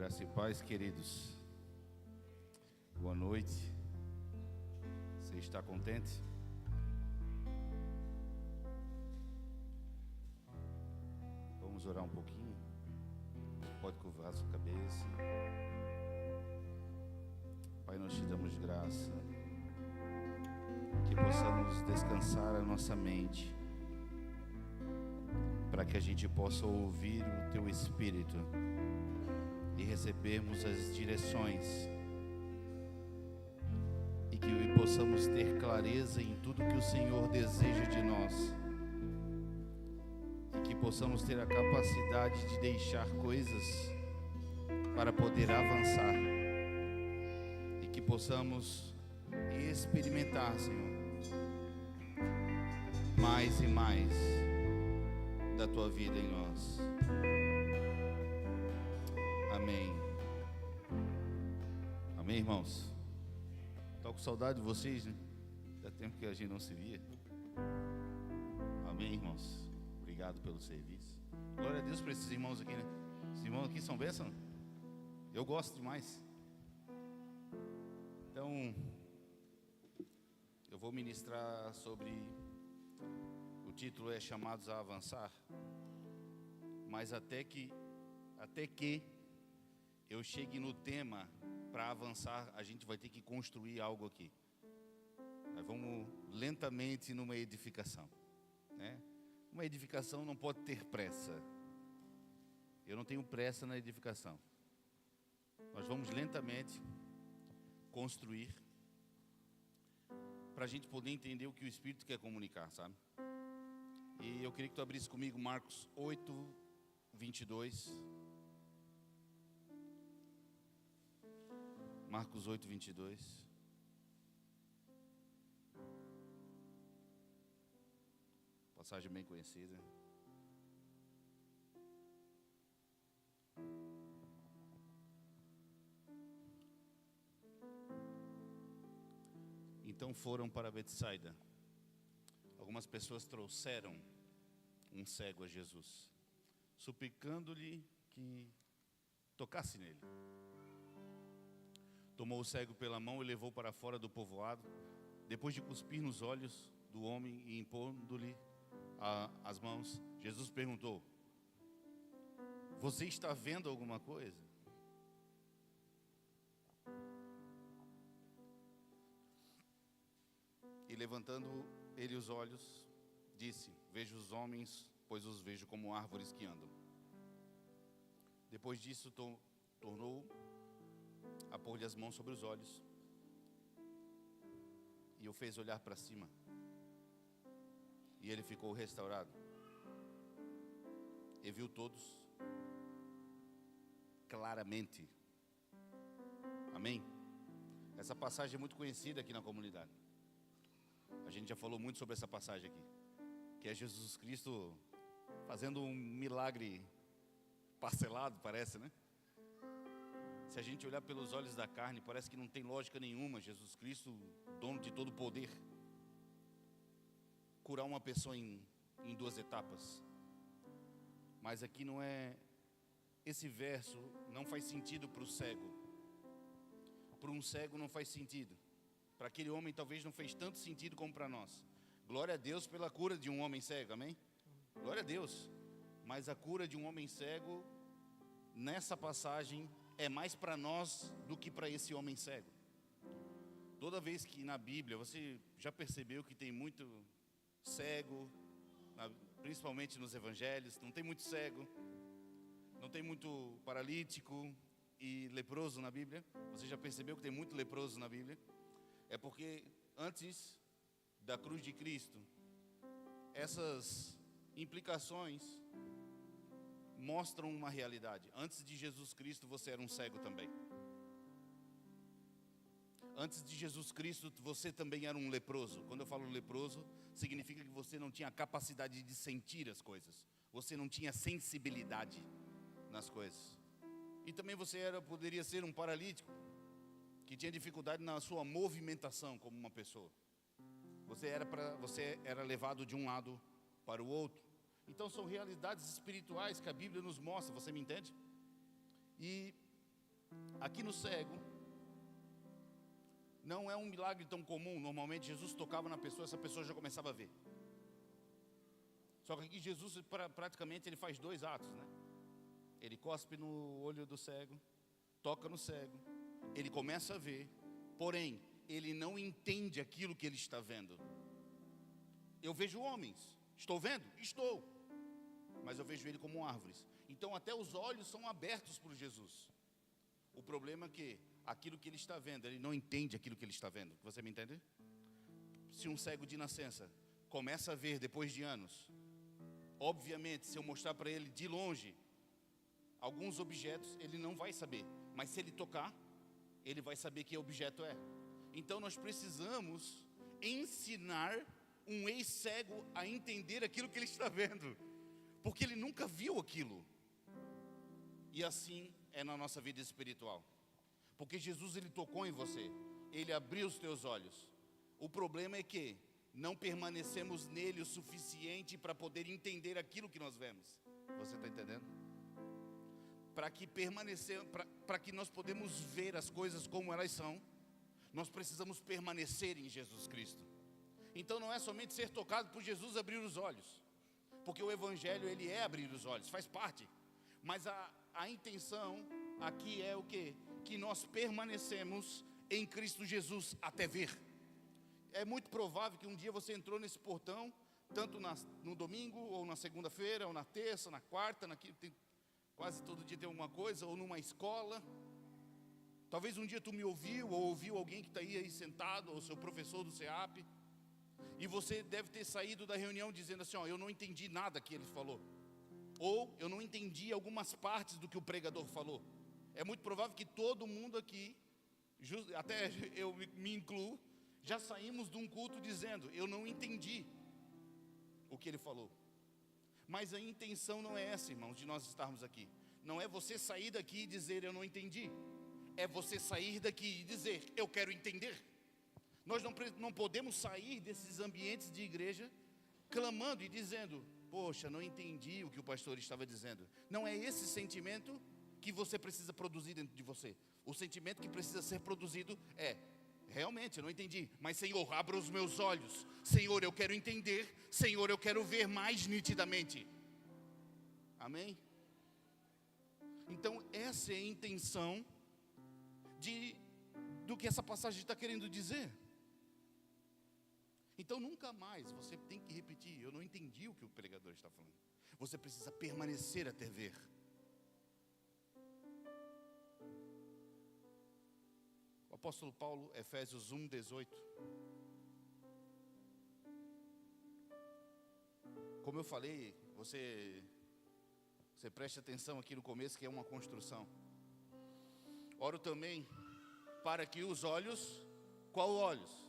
Graça e paz, queridos. Boa noite. Você está contente? Vamos orar um pouquinho. Pode curvar a sua cabeça. Pai, nós te damos graça, que possamos descansar a nossa mente, para que a gente possa ouvir o Teu Espírito e recebermos as direções, e que possamos ter clareza em tudo que o Senhor deseja de nós, e que possamos ter a capacidade de deixar coisas para poder avançar, e que possamos experimentar, Senhor, mais e mais da Tua vida em nós. Amém. Amém, irmãos? Estou com saudade de vocês, né? Já tempo que a gente não se via. Amém, irmãos? Obrigado pelo serviço. Glória a Deus por esses irmãos aqui, né? Esses irmãos aqui são bênção. Eu gosto demais. Então, eu vou ministrar sobre... O título é Chamados a Avançar. Mas até que eu chegue no tema para avançar, a gente vai ter que construir algo aqui. Nós vamos lentamente numa edificação, né? Uma edificação não pode ter pressa. Eu não tenho pressa na edificação. Nós vamos lentamente construir para a gente poder entender o que o Espírito quer comunicar, sabe? E eu queria que tu abrisse comigo Marcos 8, 22. Marcos 8, 22. Passagem bem conhecida. Então foram para Betsaida. Algumas pessoas trouxeram um cego a Jesus, suplicando-lhe que tocasse nele. Tomou o cego pela mão e levou para fora do povoado. Depois de cuspir nos olhos do homem e impondo-lhe as mãos, Jesus perguntou: você está vendo alguma coisa? E levantando ele os olhos, disse: vejo os homens, pois os vejo como árvores que andam. Depois disso tornou a pôr-lhe as mãos sobre os olhos e o fez olhar para cima, e ele ficou restaurado e viu todos claramente. Amém? Essa passagem é muito conhecida aqui na comunidade. A gente já falou muito sobre essa passagem aqui, que é Jesus Cristo fazendo um milagre parcelado, parece, né? Se a gente olhar pelos olhos da carne, parece que não tem lógica nenhuma. Jesus Cristo, dono de todo o poder, curar uma pessoa em 2 etapas. Mas aqui não é... Esse verso não faz sentido para o cego. Para um cego não faz sentido. Para aquele homem talvez não fez tanto sentido como para nós. Glória a Deus pela cura de um homem cego, amém? Glória a Deus. Mas a cura de um homem cego, nessa passagem, é mais para nós do que para esse homem cego. Toda vez que na Bíblia, você já percebeu que tem muito cego, principalmente nos evangelhos, não tem muito cego, não tem muito paralítico e leproso na Bíblia? Você já percebeu que tem muito leproso na Bíblia? É porque antes da cruz de Cristo, essas implicações mostram uma realidade. Antes de Jesus Cristo, você era um cego também. Antes de Jesus Cristo, você também era um leproso. Quando eu falo leproso, significa que você não tinha a capacidade de sentir as coisas. Você não tinha sensibilidade nas coisas. E também você poderia ser um paralítico, que tinha dificuldade na sua movimentação como uma pessoa. Você era levado de um lado para o outro. Então são realidades espirituais que a Bíblia nos mostra, você me entende? E Aqui no cego, não é um milagre tão comum. Normalmente Jesus tocava na pessoa, essa pessoa já começava a ver. Só que aqui Jesus, praticamente, ele faz 2 atos, né? Ele cospe no olho do cego, toca no cego, ele começa a ver, porém, ele não entende aquilo que ele está vendo. Eu vejo homens, estou vendo? Estou. Mas eu vejo ele como árvores. Então até os olhos são abertos por Jesus. O problema é que aquilo que ele está vendo, ele não entende aquilo que ele está vendo. Você me entende? Se um cego de nascença começa a ver depois de anos, obviamente, se eu mostrar para ele de longe alguns objetos, ele não vai saber. Mas se ele tocar, ele vai saber que objeto é. Então nós precisamos ensinar um ex-cego a entender aquilo que ele está vendo, porque ele nunca viu aquilo. E assim é na nossa vida espiritual, porque Jesus, ele tocou em você, ele abriu os teus olhos. O problema é que não permanecemos nele o suficiente para poder entender aquilo que nós vemos. Você está entendendo? Para que nós podemos ver as coisas como elas são, nós precisamos permanecer em Jesus Cristo. Então não é somente ser tocado por Jesus abrir os olhos, porque o Evangelho, ele é abrir os olhos, faz parte. Mas a intenção aqui é o quê? Que nós permanecemos em Cristo Jesus até ver. É muito provável que um dia você entrou nesse portão, tanto no domingo, ou na segunda-feira, ou na terça, na quarta, quase todo dia tem alguma coisa, ou numa escola. Talvez um dia tu me ouviu, ou ouviu alguém que está aí sentado, ou seu professor do CEAP, e você deve ter saído da reunião dizendo assim, ó, eu não entendi nada que ele falou, ou eu não entendi algumas partes do que o pregador falou. É muito provável que todo mundo aqui, até eu me incluo, já saímos de um culto dizendo, eu não entendi o que ele falou. Mas a intenção não é essa, irmãos, de nós estarmos aqui. Não é você sair daqui e dizer, eu não entendi. É você sair daqui e dizer, eu quero entender. Nós não podemos sair desses ambientes de igreja clamando e dizendo, poxa, não entendi o que o pastor estava dizendo. Não é esse sentimento que você precisa produzir dentro de você. O sentimento que precisa ser produzido é, realmente, eu não entendi, mas Senhor, abra os meus olhos. Senhor, eu quero entender. Senhor, eu quero ver mais nitidamente. Amém? Então, essa é a intenção do que essa passagem está querendo dizer. Então, nunca mais você tem que repetir, eu não entendi o que o pregador está falando. Você precisa permanecer até ver. O apóstolo Paulo, Efésios 1:18. Como eu falei, você preste atenção aqui no começo, que é uma construção. Oro também para que os olhos, qual olhos?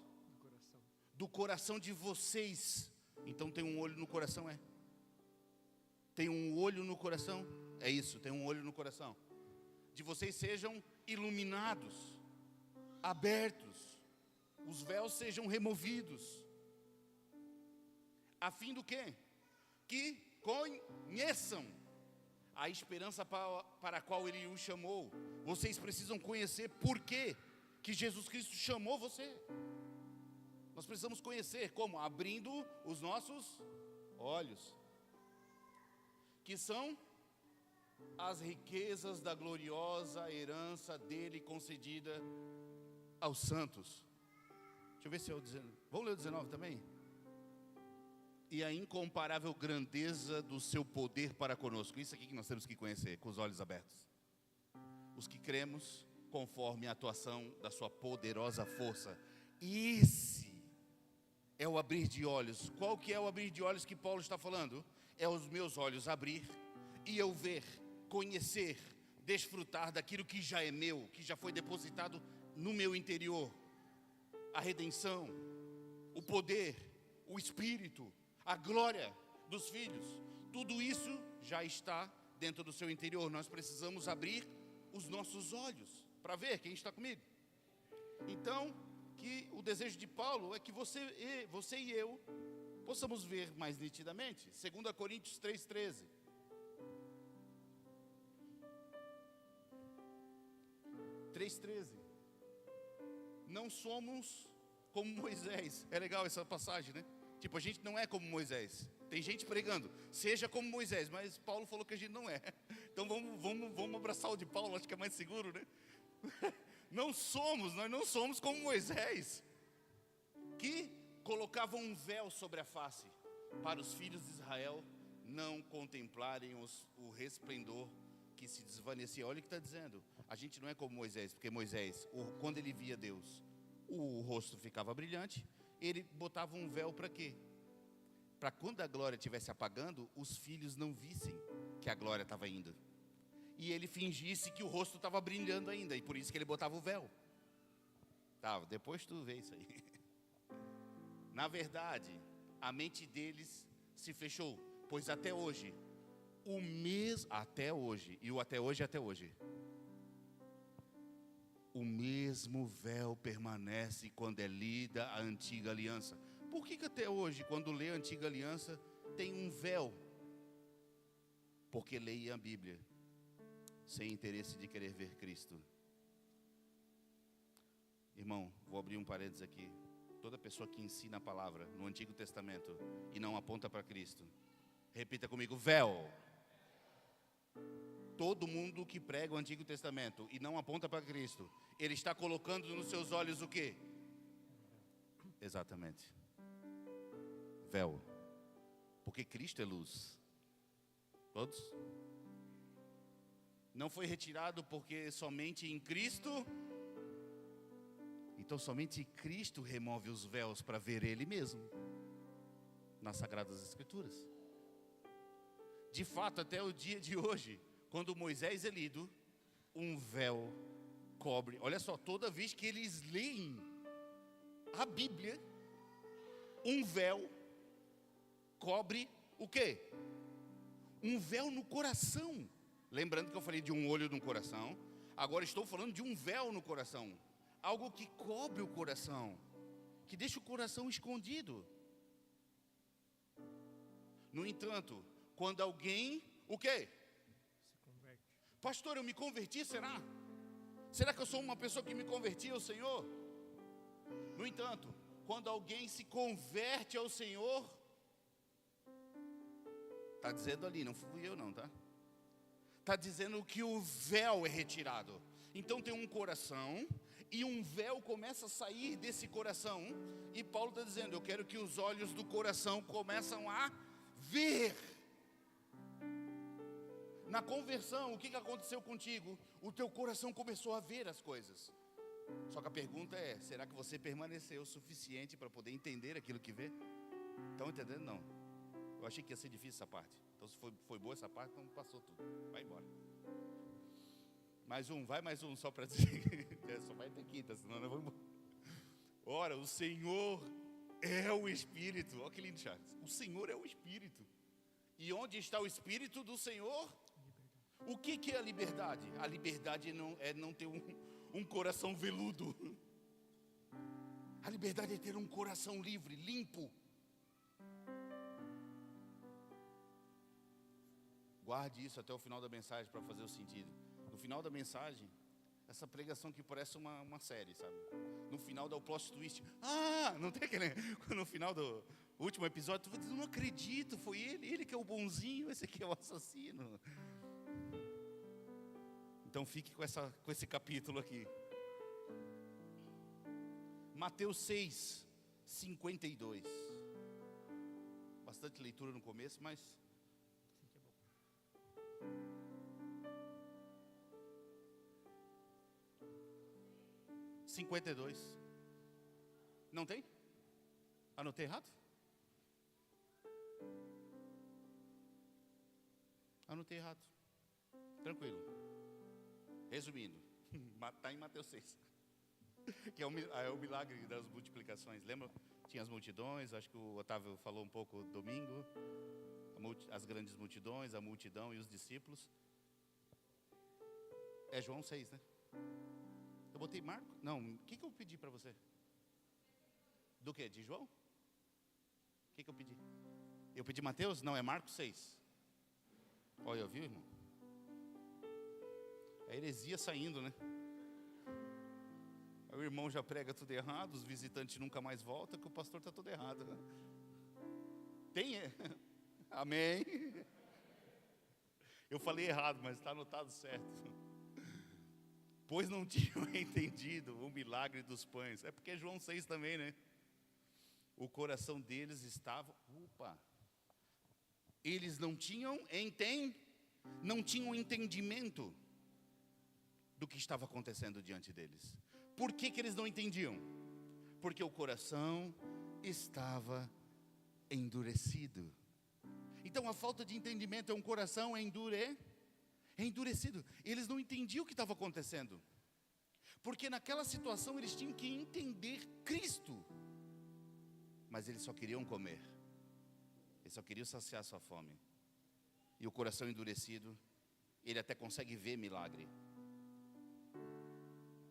Do coração de vocês. Então tem um olho no coração, é? Tem um olho no coração? É isso, tem um olho no coração. De vocês sejam iluminados, abertos, os véus sejam removidos. A fim do quê? Que conheçam a esperança para a qual Ele os chamou. Vocês precisam conhecer por quê que Jesus Cristo chamou você. Nós precisamos conhecer como? Abrindo os nossos olhos, que são as riquezas da gloriosa herança dele concedida aos santos. Deixa eu ver se eu dizendo. Vamos ler o 19 também? E a incomparável grandeza do seu poder para conosco. Isso aqui que nós temos que conhecer com os olhos abertos. Os que cremos conforme a atuação da sua poderosa força. Esse é o abrir de olhos. Qual que é o abrir de olhos que Paulo está falando? É os meus olhos abrir e eu ver, conhecer, desfrutar daquilo que já é meu, que já foi depositado no meu interior. A redenção, o poder, o Espírito, a glória dos filhos. Tudo isso já está dentro do seu interior. Nós precisamos abrir os nossos olhos para ver. Quem está comigo? Então, que o desejo de Paulo é que você e eu possamos ver mais nitidamente. 2 Coríntios 3:13. 3,13. Não somos como Moisés. É legal essa passagem, né? Tipo, a gente não é como Moisés. Tem gente pregando, seja como Moisés, mas Paulo falou que a gente não é. Então vamos abraçar o de Paulo, acho que é mais seguro, né? Nós não somos como Moisés, que colocava um véu sobre a face, para os filhos de Israel não contemplarem o resplendor que se desvanecia. Olha o que está dizendo. A gente não é como Moisés, porque Moisés, quando ele via Deus, o rosto ficava brilhante. Ele botava um véu para quê? Para quando a glória estivesse apagando, os filhos não vissem que a glória estava indo, e ele fingisse que o rosto estava brilhando ainda, e por isso que ele botava o véu. Depois tu vê isso aí. Na verdade, a mente deles se fechou, pois até hoje, até hoje, o mesmo véu permanece quando é lida a antiga aliança. Por que até hoje, quando lê a antiga aliança, tem um véu? Porque leia a Bíblia sem interesse de querer ver Cristo. Irmão, vou abrir um parênteses aqui. Toda pessoa que ensina a palavra no Antigo Testamento e não aponta para Cristo, repita comigo: véu. Todo mundo que prega o Antigo Testamento e não aponta para Cristo, ele está colocando nos seus olhos o quê? Exatamente, véu. Porque Cristo é luz. Todos? Não foi retirado porque somente em Cristo. Então somente Cristo remove os véus para ver Ele mesmo nas Sagradas Escrituras. De fato, até o dia de hoje, quando Moisés é lido, um véu cobre. Olha só, toda vez que eles leem a Bíblia, um véu cobre o quê? Um véu no coração. Lembrando que eu falei de um olho no coração, agora estou falando de um véu no coração. Algo que cobre o coração, que deixa o coração escondido. No entanto, quando alguém, o quê? Se converte. Pastor, eu me converti, será? Será que eu sou uma pessoa que me converti ao Senhor? No entanto, quando alguém se converte ao Senhor, está dizendo ali, não fui eu não, tá? Está dizendo que o véu é retirado. Então tem um coração e um véu começa a sair desse coração. E Paulo está dizendo, eu quero que os olhos do coração começam a ver. Na conversão, o que aconteceu contigo? O teu coração começou a ver as coisas. Só que a pergunta é, será que você permaneceu o suficiente para poder entender aquilo que vê? Estão entendendo? Não. Eu achei que ia ser difícil essa parte. Então se foi boa essa parte, então passou tudo. Vai embora. Mais um só para dizer. Só vai ter quinta, senão não vamos. Ora, o Senhor é o Espírito. Olha que lindo, Charles. O Senhor é o Espírito. E onde está o Espírito do Senhor? O que é a liberdade? A liberdade é não ter um coração veludo. A liberdade é ter um coração livre, limpo. Guarde isso até o final da mensagem para fazer o sentido. No final da mensagem, essa pregação que parece uma série, sabe? No final dá o plot twist. Não tem aquele... No final do último episódio, tu vai dizer, não acredito, foi ele que é o bonzinho, esse aqui é o assassino. Então fique com esse capítulo aqui. Mateus 6, 52. Bastante leitura no começo, mas... 52. Não tem? Anotei errado? Anotei errado. Tranquilo. Resumindo, está em Mateus 6. Que é o milagre das multiplicações. Lembra? Tinha as multidões, acho que o Otávio falou um pouco domingo. As grandes multidões, a multidão e os discípulos. É João 6, né? Eu botei Marco? Não, o que eu pedi para você? Do que? De João? O que eu pedi? Eu pedi Mateus? Não, é Marcos 6. Olha, viu, irmão? É heresia saindo, né? O irmão já prega tudo errado, os visitantes nunca mais voltam, que o pastor está tudo errado, né? Tem, amém. Eu falei errado, mas está anotado certo. Pois não tinham entendido o milagre dos pães. É porque é João 6 também, né? O coração deles estava... Eles não tinham entendimento do que estava acontecendo diante deles. Por que que eles não entendiam? Porque o coração estava endurecido. Então a falta de entendimento é um coração endurecido. Eles não entendiam o que estava acontecendo. Porque naquela situação eles tinham que entender Cristo. Mas eles só queriam comer. Eles só queriam saciar sua fome. E o coração endurecido, ele até consegue ver milagre.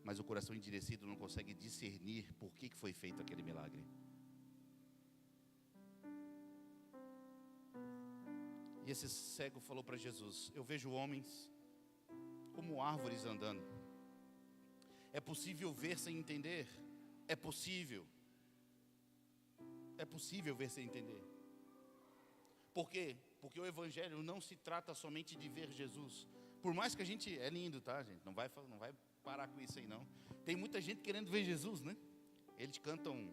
Mas o coração endurecido não consegue discernir por que foi feito aquele milagre. E esse cego falou para Jesus: eu vejo homens como árvores andando. É possível ver sem entender? É possível. É possível ver sem entender. Por quê? Porque o evangelho não se trata somente de ver Jesus. Por mais que a gente... É lindo, tá, gente? Não vai parar com isso aí, não. Tem muita gente querendo ver Jesus, né? Eles cantam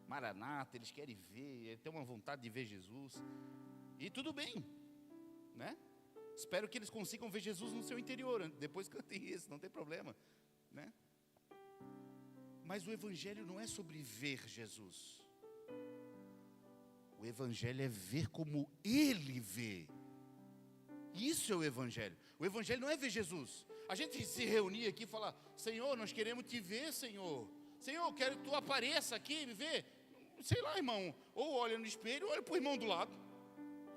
Maranata, eles querem ver, têm uma vontade de ver Jesus. E tudo bem, né? Espero que eles consigam ver Jesus no seu interior. Depois cantem isso, não tem problema, né? Mas o evangelho não é sobre ver Jesus. O evangelho é ver como Ele vê. Isso é o evangelho. O evangelho não é ver Jesus. A gente se reunir aqui e falar: Senhor, nós queremos te ver, Senhor. Senhor, eu quero que tu apareça aqui e me vê. Sei lá, irmão. Ou olha no espelho, ou olha para o irmão do lado.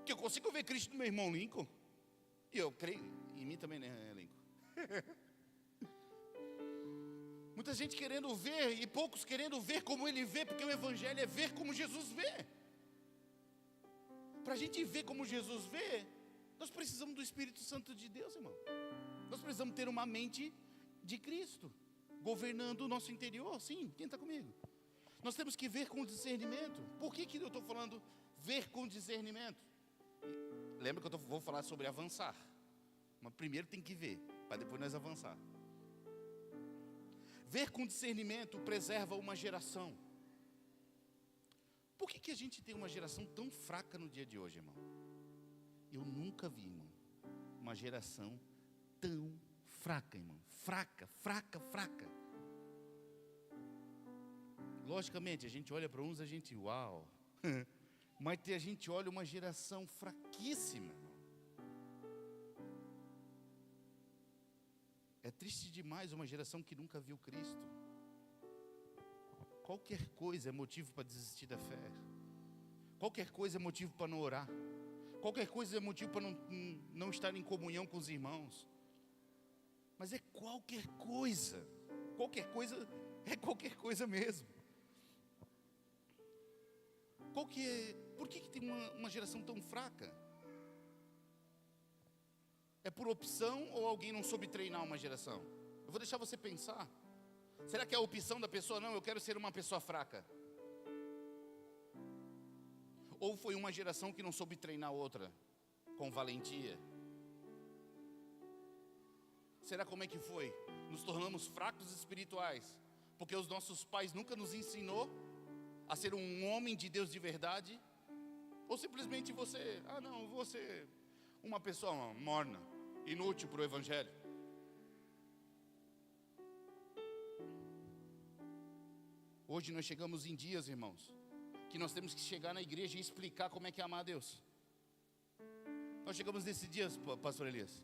Que eu consigo ver Cristo no meu irmão Lincoln. E eu creio em mim também, né, Lincoln? Muita gente querendo ver e poucos querendo ver como Ele vê, porque o evangelho é ver como Jesus vê. Para a gente ver como Jesus vê, nós precisamos do Espírito Santo de Deus, irmão. Nós precisamos ter uma mente de Cristo, governando o nosso interior. Sim, quem está comigo? Nós temos que ver com discernimento. Por que eu estou falando ver com discernimento? Lembra que eu vou falar sobre avançar. Mas primeiro tem que ver, para depois nós avançar. Ver com discernimento preserva uma geração. Por que a gente tem uma geração tão fraca no dia de hoje, irmão? Eu nunca vi, irmão, uma geração tão fraca, irmão. Fraca. Logicamente, a gente olha para uns, a gente, uau. Mas a gente olha uma geração fraquíssima, irmão. É triste demais uma geração que nunca viu Cristo. Qualquer coisa é motivo para desistir da fé. Qualquer coisa é motivo para não orar. Qualquer coisa é motivo para não estar em comunhão com os irmãos. Mas é qualquer coisa. Qualquer coisa é qualquer coisa mesmo. Por que tem uma geração tão fraca? É por opção ou alguém não soube treinar uma geração? Eu vou deixar você pensar. Será que é a opção da pessoa? Não, eu quero ser uma pessoa fraca. Ou foi uma geração que não soube treinar outra com valentia? Será como é que foi? Nos tornamos fracos espirituais porque os nossos pais nunca nos ensinou a ser um homem de Deus de verdade? Ou simplesmente você, não, vou ser uma pessoa morna, inútil para o evangelho? Hoje nós chegamos em dias, irmãos, que nós temos que chegar na igreja e explicar como é que é amar a Deus. Nós chegamos nesses dias, pastor Elias,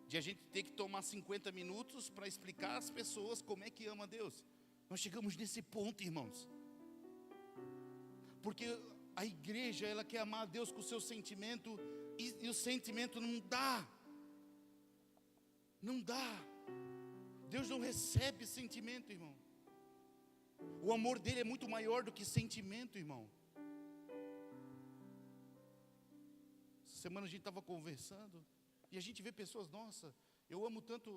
de a gente ter que tomar 50 minutos para explicar às pessoas como é que ama a Deus. Nós chegamos nesse ponto, irmãos. Porque a igreja, ela quer amar a Deus com o seu sentimento, e o sentimento não dá. Não dá. Deus não recebe sentimento, irmão. O amor dele é muito maior do que sentimento, irmão. Essa semana a gente estava conversando e a gente vê pessoas, nossa, Eu amo tanto,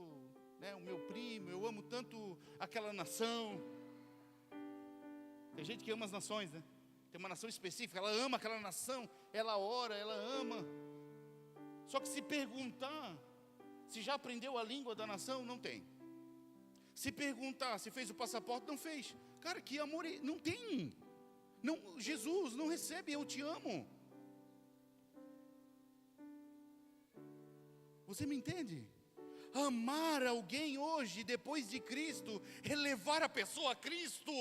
né, o meu primo, eu amo tanto aquela nação. Tem gente que ama as nações, né? Tem uma nação específica, ela ama aquela nação, ela ora, ela ama. Só que se perguntar se já aprendeu a língua da nação, não tem. Se perguntar se fez o passaporte, não fez. Cara, que amor, não tem. Não, Jesus não recebe, eu te amo. Você me entende? Amar alguém hoje, depois de Cristo, é levar a pessoa a Cristo.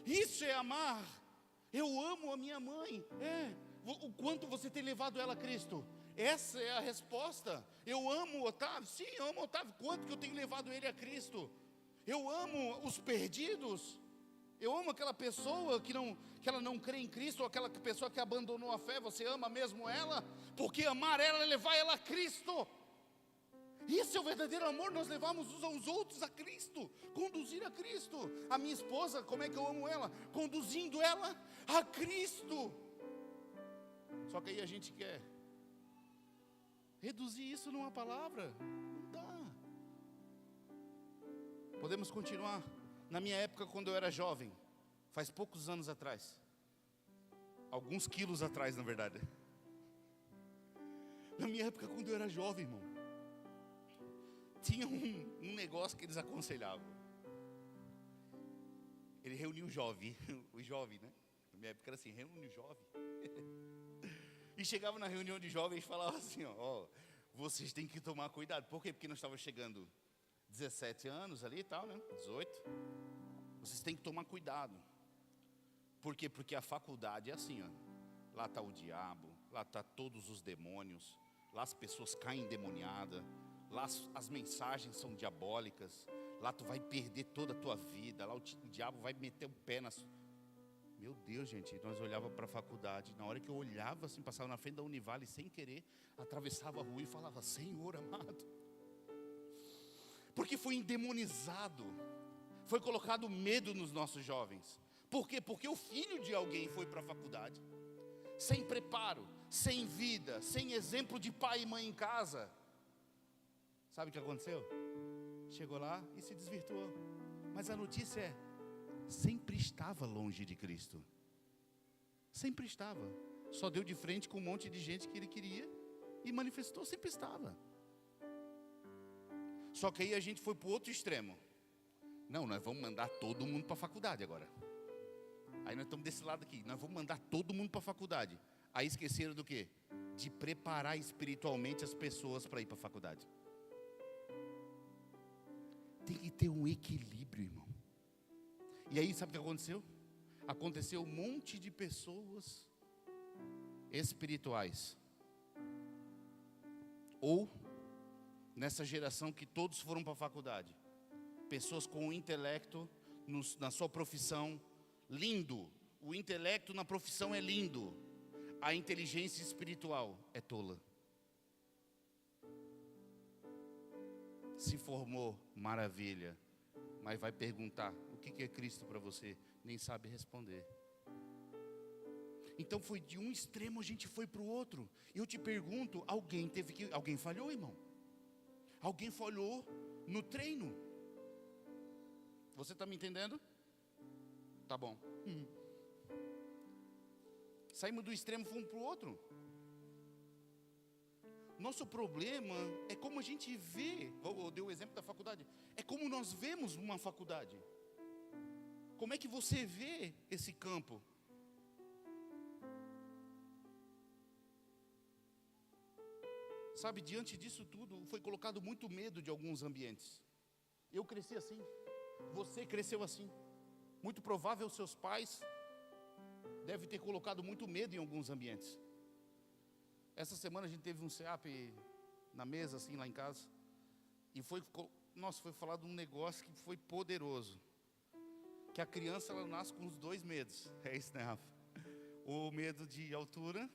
Isso é amar. Eu amo a minha mãe. O quanto você tem levado ela a Cristo? Essa é a resposta. Eu amo o Otávio. Sim, eu amo o Otávio. Quanto que eu tenho levado ele a Cristo? Eu amo os perdidos. Eu amo aquela pessoa que ela não crê em Cristo, ou aquela pessoa que abandonou a fé. Você ama mesmo ela? Porque amar ela é levar ela a Cristo. Isso é o verdadeiro amor, nós levamos uns aos outros a Cristo, conduzir a Cristo. A minha esposa, como é que eu amo ela? Conduzindo ela a Cristo. Só que aí a gente quer reduzir isso numa palavra. Não dá. Podemos continuar. Na minha época, quando eu era jovem, faz poucos anos atrás, alguns quilos atrás, na verdade. Na minha época, quando eu era jovem, irmão, tinha um negócio que eles aconselhavam. Ele reunia o jovem, né? Na minha época era assim, reúne o jovem. E chegava na reunião de jovens e falava assim, ó, vocês têm que tomar cuidado. Por quê? Porque nós estávamos chegando 17 anos ali e tal, né? 18. Vocês têm que tomar cuidado. Por quê? Porque a faculdade é assim, ó. Lá está o diabo, lá está todos os demônios, lá as pessoas caem endemoniadas, lá as mensagens são diabólicas, lá tu vai perder toda a tua vida, lá o diabo vai meter o pé na... Meu Deus, gente, nós olhávamos para a faculdade, na hora que eu olhava assim, passava na frente da Univale sem querer, atravessava a rua e falava, Senhor amado. Porque foi endemonizado, foi colocado medo nos nossos jovens. Por quê? Porque o filho de alguém foi para a faculdade, sem preparo, sem vida, sem exemplo de pai e mãe em casa. Sabe o que aconteceu? Chegou lá e se desvirtuou. Mas a notícia é, sempre estava longe de Cristo. Sempre estava. Só deu de frente com um monte de gente que ele queria e manifestou, sempre estava. Só que aí a gente foi para o outro extremo. Não, nós vamos mandar todo mundo para a faculdade agora. Aí nós estamos desse lado aqui, nós vamos mandar todo mundo para a faculdade. Aí esqueceram do quê? De preparar espiritualmente as pessoas para ir para a faculdade. Tem que ter um equilíbrio, irmão. E aí sabe o que aconteceu? Aconteceu um monte de pessoas espirituais. Ou nessa geração que todos foram para a faculdade. Pessoas com o intelecto na sua profissão, lindo. O intelecto na profissão é lindo. A inteligência espiritual é tola. Se formou, maravilha. Mas vai perguntar, o que é Cristo para você? Nem sabe responder. Então foi de um extremo, a gente foi para o outro. Eu te pergunto, alguém falhou, irmão? Alguém falhou no treino? Você está me entendendo? Tá bom. Saímos do extremo, fomos para o outro. Nosso problema é como a gente vê. Eu dei o exemplo da faculdade. É como nós vemos uma faculdade. Como é que você vê esse campo? Sabe, diante disso tudo, foi colocado muito medo de alguns ambientes. Eu cresci assim. Você cresceu assim. Muito provável seus pais devem ter colocado muito medo em alguns ambientes. Essa semana a gente teve um CEAP na mesa, assim, lá em casa. E foi falado um negócio que foi poderoso. Que a criança, ela nasce com os dois medos. É isso, né, Rafa? O medo de altura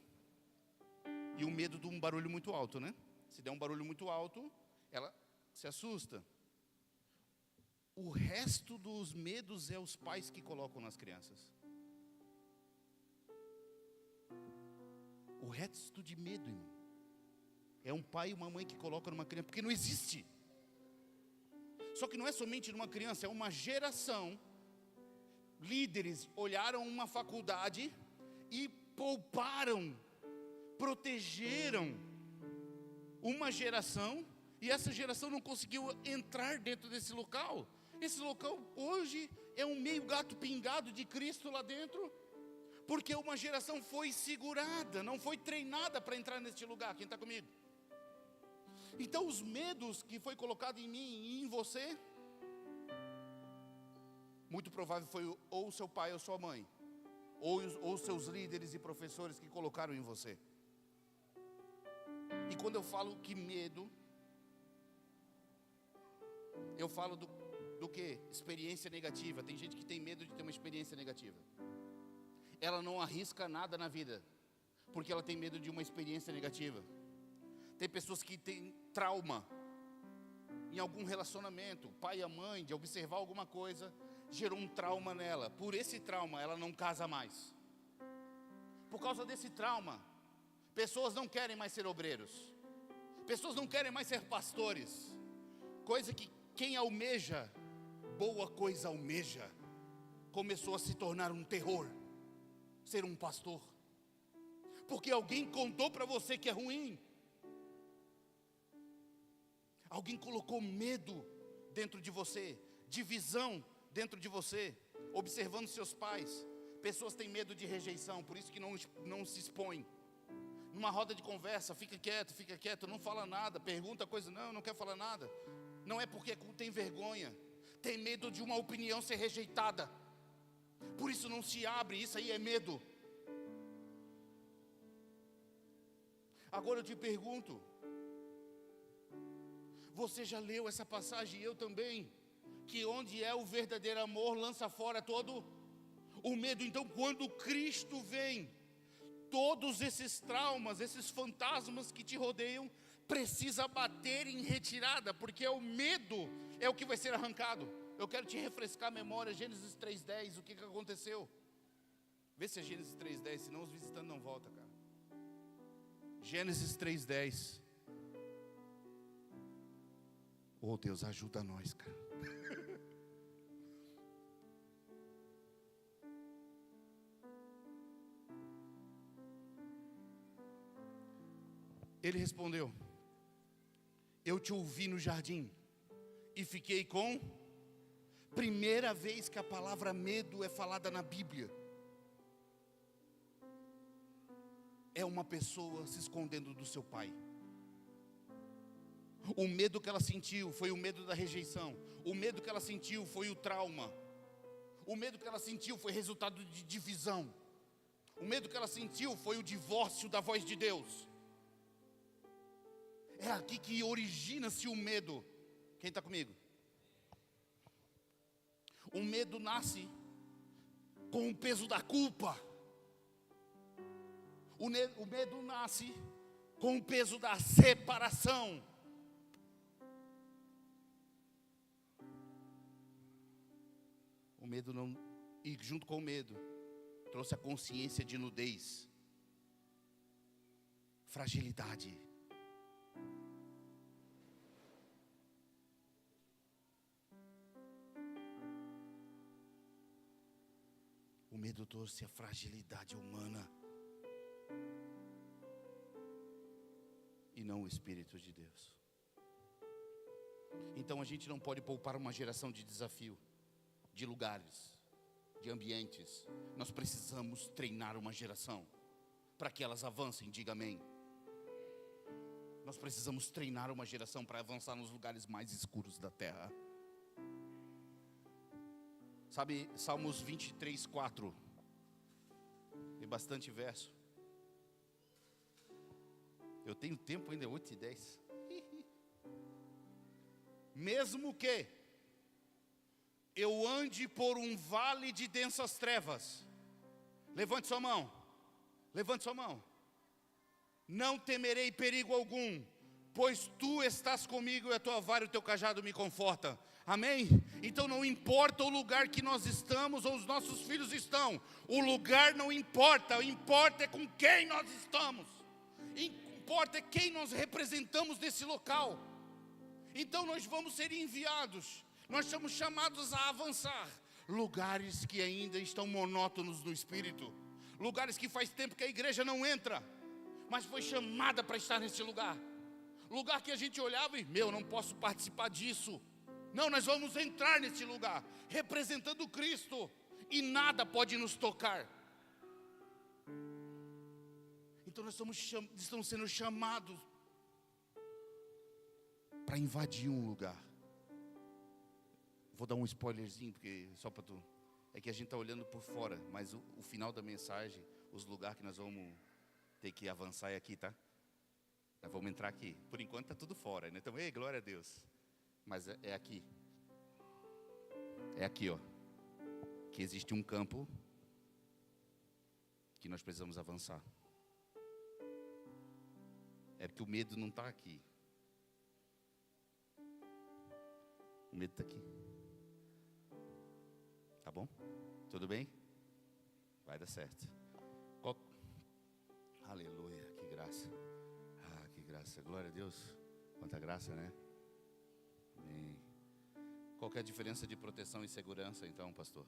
e o medo de um barulho muito alto, né? Se der um barulho muito alto, ela se assusta. O resto dos medos é os pais que colocam nas crianças. O resto de medo, irmão, é um pai e uma mãe que colocam numa criança, porque não existe. Só que não é somente numa criança, é uma geração. Líderes olharam uma faculdade e pouparam, protegeram uma geração, e essa geração não conseguiu entrar dentro desse local. Esse local hoje é um meio gato pingado de Cristo lá dentro, porque uma geração foi segurada, não foi treinada para entrar neste lugar. Quem está comigo? Então os medos que foi colocado em mim e em você, muito provável foi ou seu pai ou sua mãe, ou seus líderes e professores que colocaram em você. E quando eu falo que medo, eu falo do que? Experiência negativa. Tem gente que tem medo de ter uma experiência negativa. Ela não arrisca nada na vida, porque ela tem medo de uma experiência negativa. Tem pessoas que têm trauma em algum relacionamento, pai e a mãe, de observar alguma coisa, gerou um trauma nela. Por esse trauma, ela não casa mais. Por causa desse trauma, pessoas não querem mais ser obreiros. Pessoas não querem mais ser pastores. Coisa que quem almeja, boa coisa almeja, começou a se tornar um terror, ser um pastor. Porque alguém contou para você que é ruim. Alguém colocou medo dentro de você, divisão dentro de você, observando seus pais. Pessoas têm medo de rejeição, por isso que não se expõem. Numa roda de conversa, fica quieto, não fala nada, pergunta coisa, não quer falar nada. Não é porque tem vergonha, tem medo de uma opinião ser rejeitada. Por isso não se abre, isso aí é medo. Agora eu te pergunto, você já leu essa passagem, eu também, que onde é o verdadeiro amor, lança fora todo o medo. Então quando Cristo vem, todos esses traumas, esses fantasmas que te rodeiam, precisa bater em retirada, porque o medo é o que vai ser arrancado. Eu quero te refrescar a memória, Gênesis 3:10, o que aconteceu? Vê se é Gênesis 3:10, senão os visitantes não voltam, cara. Gênesis 3:10. Oh Deus, ajuda nós, cara. Ele respondeu: eu te ouvi no jardim e fiquei com... Primeira vez que a palavra medo é falada na Bíblia, é uma pessoa se escondendo do seu pai. O medo que ela sentiu foi o medo da rejeição. O medo que ela sentiu foi o trauma. O medo que ela sentiu foi resultado de divisão. O medo que ela sentiu foi o divórcio da voz de Deus. É aqui que origina-se o medo. Quem está comigo? O medo nasce com o peso da culpa. O medo nasce com o peso da separação. O medo não... E junto com o medo, trouxe a consciência de nudez, fragilidade. O medo trouxe a fragilidade humana e não o Espírito de Deus. Então a gente não pode poupar uma geração de desafio, de lugares, de ambientes. Nós precisamos treinar uma geração para que elas avancem, diga amém. Nós precisamos treinar uma geração para avançar nos lugares mais escuros da terra. Sabe, Salmos 23:4. Tem bastante verso. Eu tenho tempo ainda, 8:10. Mesmo que eu ande por um vale de densas trevas, levante sua mão, levante sua mão. Não temerei perigo algum, pois tu estás comigo e a tua vara e o teu cajado me conforta. Amém? Então não importa o lugar que nós estamos ou os nossos filhos estão. O lugar não importa, o importa é com quem nós estamos. Importa é quem nós representamos nesse local. Então nós vamos ser enviados Nós somos chamados a avançar. Lugares que ainda estão monótonos no espírito. Lugares que faz tempo que a igreja não entra, mas foi chamada para estar nesse lugar. Lugar que a gente olhava e, não posso participar disso. Não, nós vamos entrar nesse lugar, representando Cristo. E nada pode nos tocar. Então nós estamos sendo chamados para invadir um lugar. Vou dar um spoilerzinho, porque só para tu. É que a gente está olhando por fora, mas o final da mensagem, os lugares que nós vamos ter que avançar é aqui, tá? Nós vamos entrar aqui. Por enquanto está tudo fora, né? Então, glória a Deus. Mas é aqui. É aqui, ó. Que existe um campo que nós precisamos avançar. É porque o medo não está aqui. O medo está aqui. Tá bom? Tudo bem? Vai dar certo. Aleluia, que graça. Que graça. Glória a Deus. Quanta graça, né? Amém. Qual que é a diferença de proteção e segurança, então, pastor?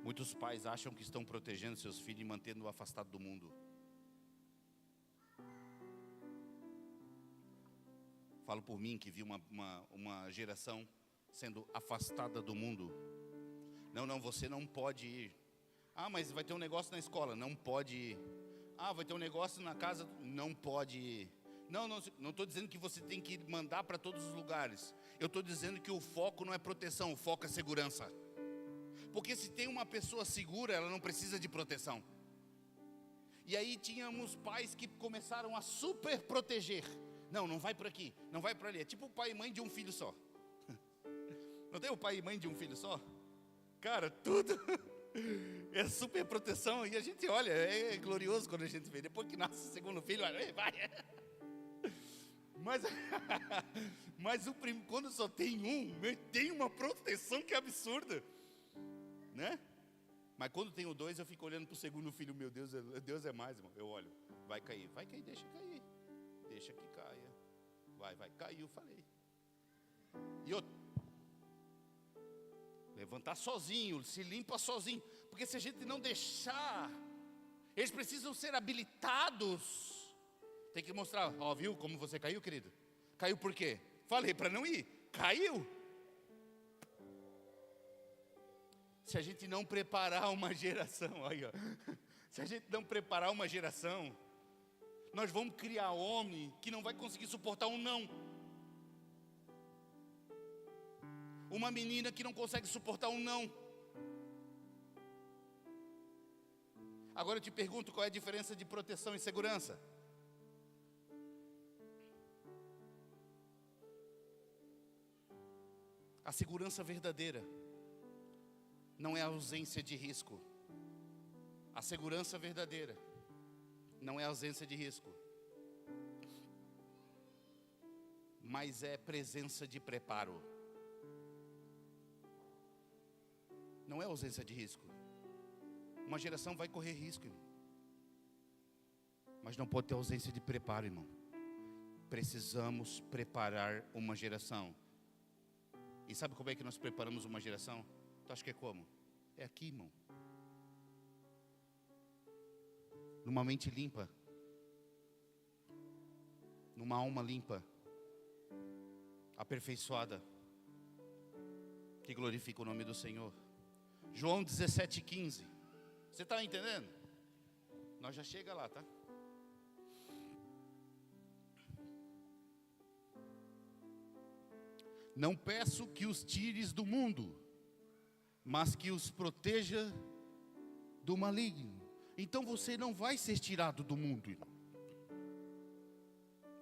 Muitos pais acham que estão protegendo seus filhos e mantendo-o afastado do mundo. Falo por mim, que vi uma geração sendo afastada do mundo. Não, você não pode ir. Mas vai ter um negócio na escola, não pode ir. Vai ter um negócio na casa, não pode ir. Não estou dizendo que você tem que mandar para todos os lugares. Eu estou dizendo que o foco não é proteção, o foco é segurança. Porque se tem uma pessoa segura, ela não precisa de proteção. E aí tínhamos pais que começaram a super proteger. Não vai por aqui, não vai por ali. É tipo o pai e mãe de um filho só. Não tem o pai e mãe de um filho só? Cara, tudo é super proteção. E a gente olha, é glorioso quando a gente vê. Depois que nasce o segundo filho, vai. Mas quando só tem um, tem uma proteção que é absurda, né? Mas quando tenho dois, eu fico olhando para o segundo filho. Meu Deus, Deus é mais, irmão. Eu olho, vai cair, deixa cair. Deixa que caia. Vai, caiu, falei. E outro, levantar sozinho, se limpa sozinho. Porque se a gente não deixar, eles precisam ser habilitados. Tem que mostrar, viu como você caiu, querido? Caiu por quê? Falei para não ir, caiu. Se a gente não preparar uma geração, se a gente não preparar uma geração, nós vamos criar homem que não vai conseguir suportar um não. Uma menina que não consegue suportar um não. Agora eu te pergunto, qual é a diferença de proteção e segurança? A segurança verdadeira não é a ausência de risco. A segurança verdadeira não é a ausência de risco, mas é presença de preparo. Não é ausência de risco. Uma geração vai correr risco, irmão, mas não pode ter ausência de preparo, irmão. Precisamos preparar uma geração. E sabe como é que nós preparamos uma geração? Tu acha que é como? É aqui, irmão. Numa mente limpa, numa alma limpa, aperfeiçoada, que glorifica o nome do Senhor. João 17,15. Você está entendendo? Nós já chega lá, tá? Não peço que os tires do mundo, mas que os proteja do maligno. Então você não vai ser tirado do mundo, irmão.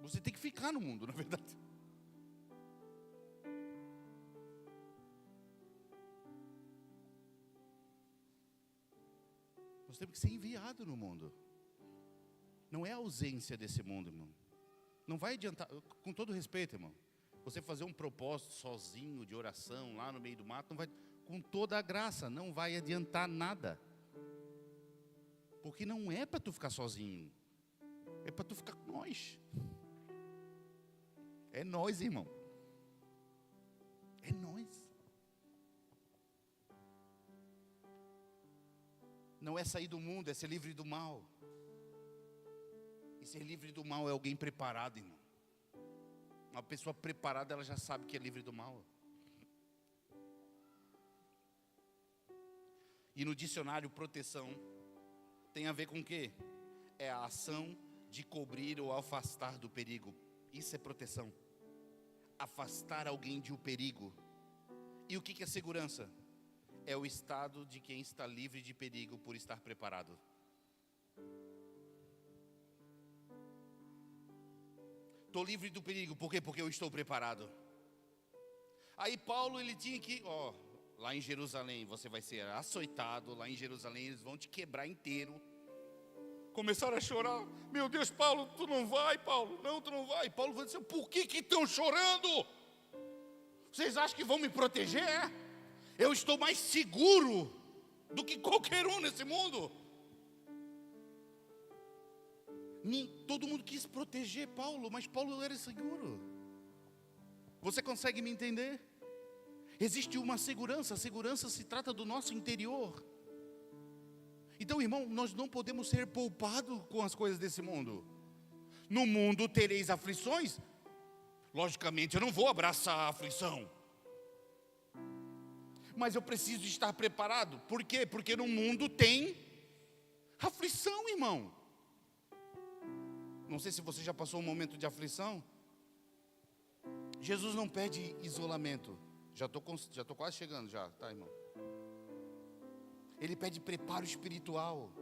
Você tem que ficar no mundo, na verdade. Nós temos que ser enviado no mundo. Não é a ausência desse mundo, irmão. Não vai adiantar, com todo respeito, irmão, você fazer um propósito sozinho de oração lá no meio do mato, não vai, com toda a graça, não vai adiantar nada. Porque não é para tu ficar sozinho, é para tu ficar com nós. É nós, irmão. É nós. Não é sair do mundo, é ser livre do mal. E ser livre do mal é alguém preparado, irmão. Uma pessoa preparada, ela já sabe que é livre do mal. E no dicionário, proteção tem a ver com o quê? É a ação de cobrir ou afastar do perigo. Isso é proteção. Afastar alguém de um perigo. E o que é segurança? É o estado de quem está livre de perigo por estar preparado. Estou livre do perigo, por quê? Porque eu estou preparado. Aí Paulo, ele tinha que, lá em Jerusalém você vai ser açoitado, lá em Jerusalém eles vão te quebrar inteiro. Começaram a chorar, meu Deus, Paulo, tu não vai, Paulo, não, tu não vai. Paulo vai dizer, por que estão chorando? Vocês acham que vão me proteger? Eu estou mais seguro do que qualquer um nesse mundo. Todo mundo quis proteger Paulo, mas Paulo era seguro. Você consegue me entender? Existe uma segurança, a segurança se trata do nosso interior. Então, irmão, nós não podemos ser poupados com as coisas desse mundo. No mundo tereis aflições. Logicamente, eu não vou abraçar a aflição. Mas eu preciso estar preparado. Por quê? Porque no mundo tem aflição, irmão. Não sei se você já passou um momento de aflição. Jesus não pede isolamento. Já estou quase chegando já, tá, irmão? Ele pede preparo espiritual.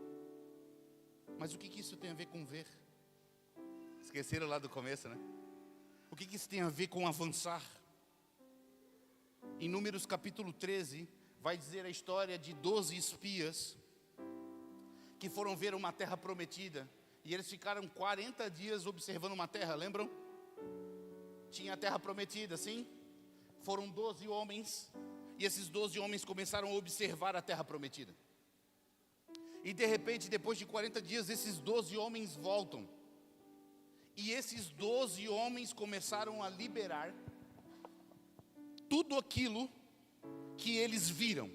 Mas o que isso tem a ver com ver? Esqueceram lá do começo, né? O que isso tem a ver com avançar? Em Números capítulo 13, vai dizer a história de 12 espias que foram ver uma terra prometida. E eles ficaram 40 dias observando uma terra, lembram? Tinha a terra prometida, sim? Foram 12 homens. E esses 12 homens começaram a observar a terra prometida. E de repente, depois de 40 dias, esses 12 homens voltam. E esses 12 homens começaram a liberar tudo aquilo que eles viram,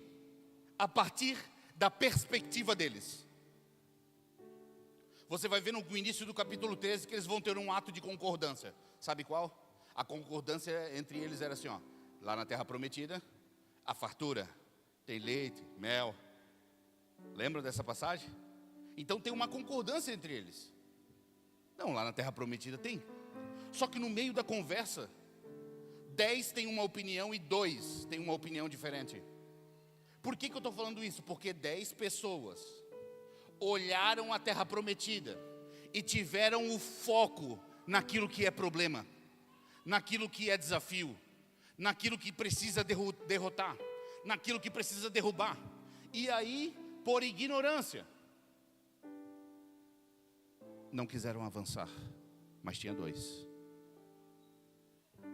a partir da perspectiva deles. Você vai ver no início do capítulo 13 que eles vão ter um ato de concordância. Sabe qual? A concordância entre eles era assim, lá na terra prometida, a fartura, tem leite, mel. Lembra dessa passagem? Então tem uma concordância entre eles. Não, lá na terra prometida tem. Só que no meio da conversa, 10 têm uma opinião e 2 têm uma opinião diferente. Por que eu estou falando isso? Porque 10 pessoas olharam a terra prometida e tiveram o foco naquilo que é problema, naquilo que é desafio, naquilo que precisa derrotar, naquilo que precisa derrubar. E aí, por ignorância, não quiseram avançar. Mas tinha 2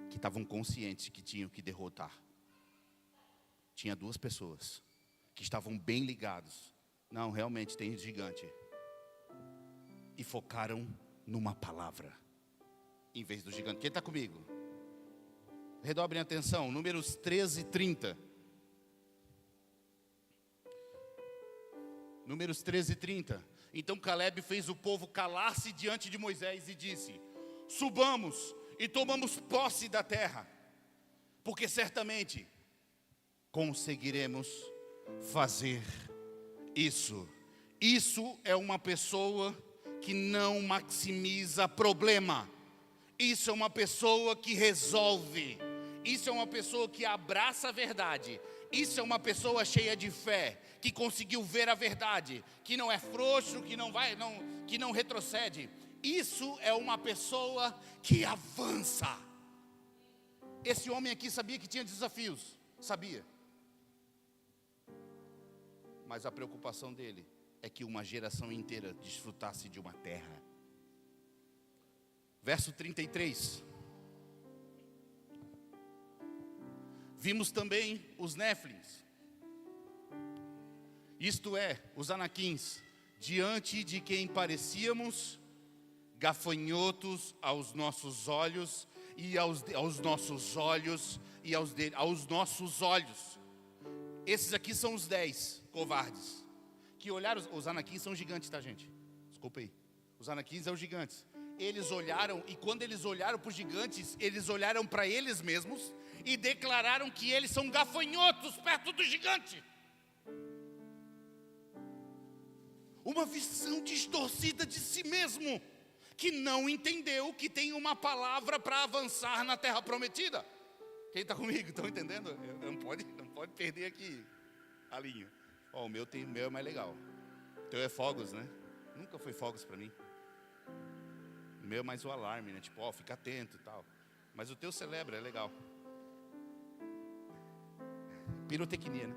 que estavam conscientes que tinham que derrotar. Tinha 2 pessoas que estavam bem ligados. Não, realmente tem gigante. E focaram numa palavra em vez do gigante. Quem está comigo? Redobrem a atenção, Números 13, 30. Números 13, 30. Então Caleb fez o povo calar-se diante de Moisés e disse: subamos e tomamos posse da terra, porque certamente conseguiremos fazer isso. Isso é uma pessoa que não maximiza problema. Isso é uma pessoa que resolve. Isso é uma pessoa que abraça a verdade. Isso é uma pessoa cheia de fé, que conseguiu ver a verdade, que não é frouxo, que não retrocede. Isso é uma pessoa que avança. Esse homem aqui sabia que tinha desafios, sabia. Mas a preocupação dele é que uma geração inteira desfrutasse de uma terra. Verso 33. Vimos também os Néfilins, isto é, os anaquins, diante de quem parecíamos gafanhotos aos nossos olhos, e aos nossos olhos e aos nossos olhos. Esses aqui são os 10 covardes que olharam. Os anaquins são gigantes, tá, gente? Desculpa aí. Os anaquins são gigantes. Eles olharam, e quando eles olharam para os gigantes, eles olharam para eles mesmos e declararam que eles são gafanhotos perto do gigante. Uma visão distorcida de si mesmo, que não entendeu que tem uma palavra para avançar na terra prometida. Quem está comigo? Estão entendendo? Não pode perder aqui a linha. O meu é mais legal. O teu é fogos, né? Nunca foi fogos para mim. O meu é mais o alarme, né? Tipo, fica atento e tal. Mas o teu celebra, é legal. Pirotecnia, né?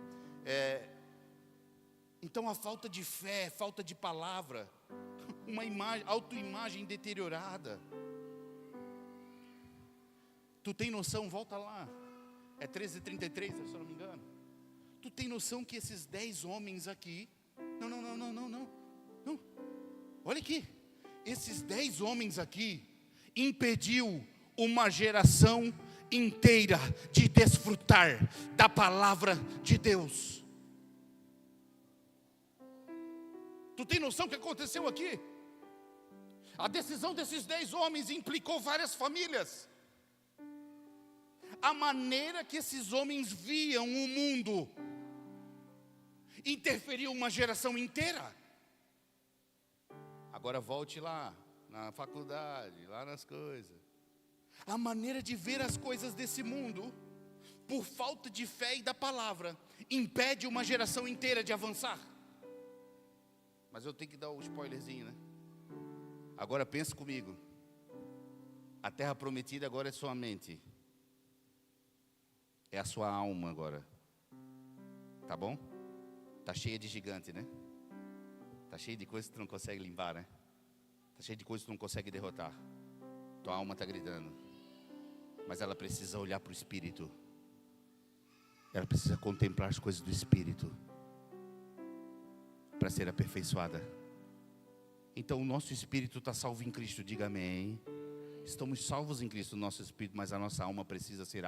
Então a falta de fé, falta de palavra, uma autoimagem deteriorada. Tu tem noção, volta lá, é 13:33, se eu não me engano. Tu tem noção que esses 10 homens aqui, não, olha aqui, esses 10 homens aqui impediu uma geração inteira de desfrutar da palavra de Deus. Tu tem noção do que aconteceu aqui? A decisão desses 10 homens implicou várias famílias. A maneira que esses homens viam o mundo interferiu uma geração inteira. Agora volte lá na faculdade, lá nas coisas. A maneira de ver as coisas desse mundo, por falta de fé e da palavra, impede uma geração inteira de avançar. Mas eu tenho que dar o spoilerzinho, né? Agora pensa comigo. A terra prometida agora é sua mente. É a sua alma agora. Tá bom? Tá cheia de gigante, né? Tá cheia de coisas que tu não consegue limpar, né? Tá cheia de coisas que tu não consegue derrotar. Tua alma está gritando. Mas ela precisa olhar para o Espírito. Ela precisa contemplar as coisas do Espírito para ser aperfeiçoada. Então o nosso espírito está salvo em Cristo, diga amém. Estamos salvos em Cristo, o nosso espírito, mas a nossa alma precisa ser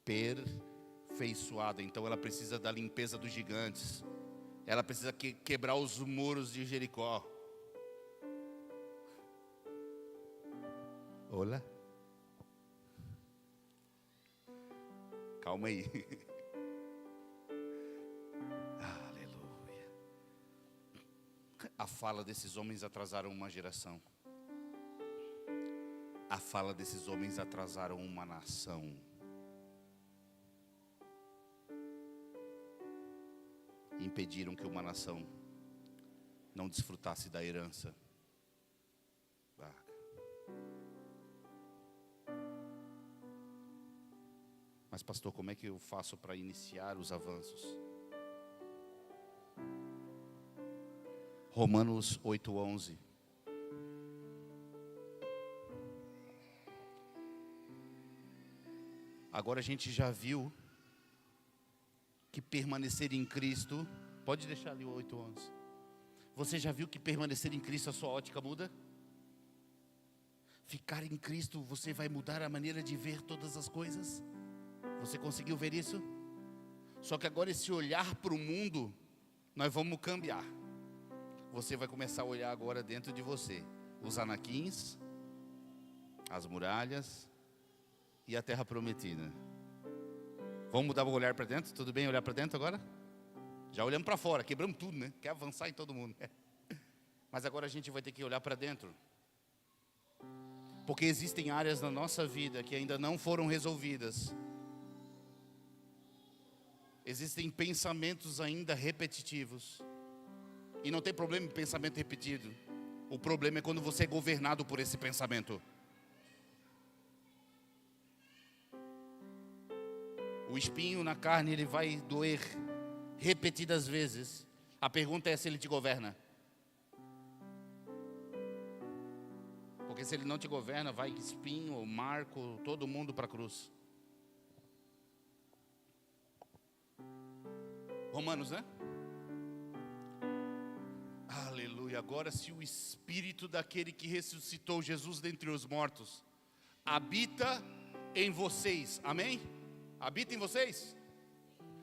aperfeiçoada. Então ela precisa da limpeza dos gigantes. Ela precisa quebrar os muros de Jericó. Olá. Calma aí. A fala desses homens atrasaram uma geração. A fala desses homens atrasaram uma nação. Impediram que uma nação não desfrutasse da herança. Mas pastor, como é que eu faço para iniciar os avanços? Romanos 8:11. Agora a gente já viu que permanecer em Cristo, pode deixar ali o 8:11. Você já viu que permanecer em Cristo a sua ótica muda? Ficar em Cristo, você vai mudar a maneira de ver todas as coisas? Você conseguiu ver isso? Só que agora esse olhar para o mundo, nós vamos cambiar. Você vai começar a olhar agora dentro de você os anaquins, as muralhas e a terra prometida. Vamos mudar o olhar para dentro? Tudo bem olhar para dentro agora? Já olhamos para fora, quebramos tudo, né? Quer avançar em todo mundo. Mas agora a gente vai ter que olhar para dentro. Porque existem áreas na nossa vida que ainda não foram resolvidas. Existem pensamentos ainda repetitivos. E não tem problema em pensamento repetido. O problema é quando você é governado por esse pensamento. O espinho na carne, ele vai doer repetidas vezes. A pergunta é se ele te governa. Porque se ele não te governa, vai espinho, Marco, todo mundo para a cruz. Romanos, né? Aleluia. Agora, se o Espírito daquele que ressuscitou Jesus dentre os mortos habita em vocês. Amém? Habita em vocês?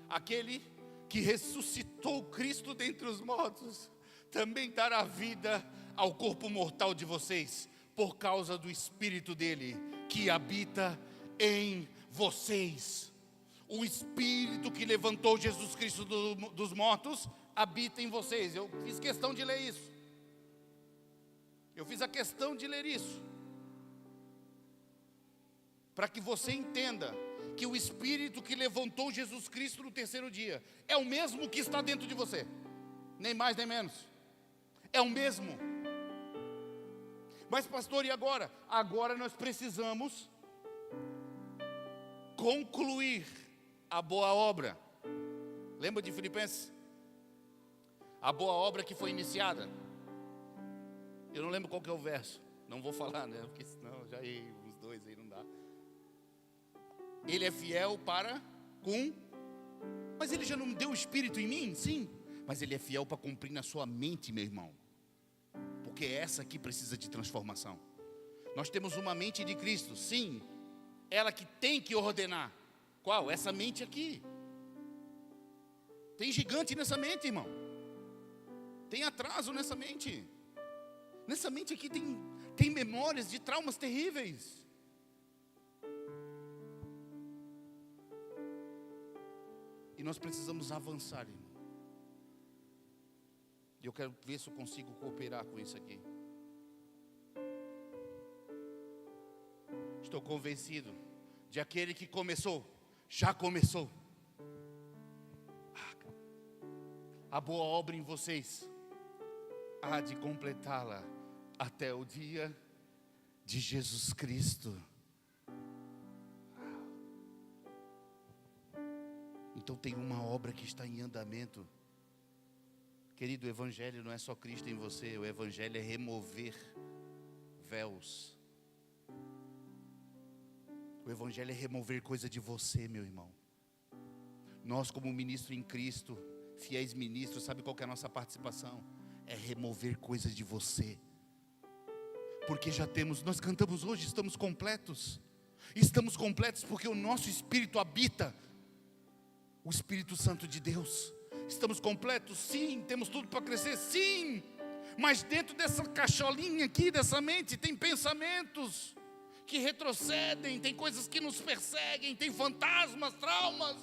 Aquele que ressuscitou Cristo dentre os mortos, também dará vida ao corpo mortal de vocês, por causa do Espírito dele, que habita em vocês. O Espírito que levantou Jesus Cristo dos mortos, habita em vocês. Eu fiz questão de ler isso. Eu fiz a questão de ler isso, para que você entenda que o Espírito que levantou Jesus Cristo no terceiro dia é o mesmo que está dentro de você, nem mais nem menos, é o mesmo. Mas pastor, e agora? Agora nós precisamos concluir a boa obra. Lembra de Filipenses? A boa obra que foi iniciada. Eu não lembro qual que é o verso, não vou falar, né? Porque senão já errei uns dois aí, não dá. Ele é fiel para com... Mas ele já não deu o Espírito em mim? Sim. Mas ele é fiel para cumprir na sua mente, meu irmão. Porque essa aqui precisa de transformação. Nós temos uma mente de Cristo, sim. Ela que tem que ordenar. Qual? Essa mente aqui. Tem gigante nessa mente, irmão. Tem atraso nessa mente. Nessa mente aqui tem memórias de traumas terríveis. E nós precisamos avançar, irmão. E eu quero ver se eu consigo cooperar com isso aqui. Estou convencido de aquele que começou, já começou. A boa obra em vocês há de completá-la até o dia de Jesus Cristo. Então tem uma obra que está em andamento. Querido, o Evangelho não é só Cristo em você. O Evangelho é remover véus. O Evangelho é remover coisa de você, meu irmão. Nós como ministro em Cristo, fiéis ministros, sabe qual que é a nossa participação? É remover coisas de você. Porque já temos, nós cantamos hoje, estamos completos. Estamos completos porque o nosso Espírito habita. O Espírito Santo de Deus. Estamos completos? Sim. Temos tudo para crescer? Sim. Mas dentro dessa cacholinha aqui, dessa mente, tem pensamentos que retrocedem, tem coisas que nos perseguem, tem fantasmas, traumas,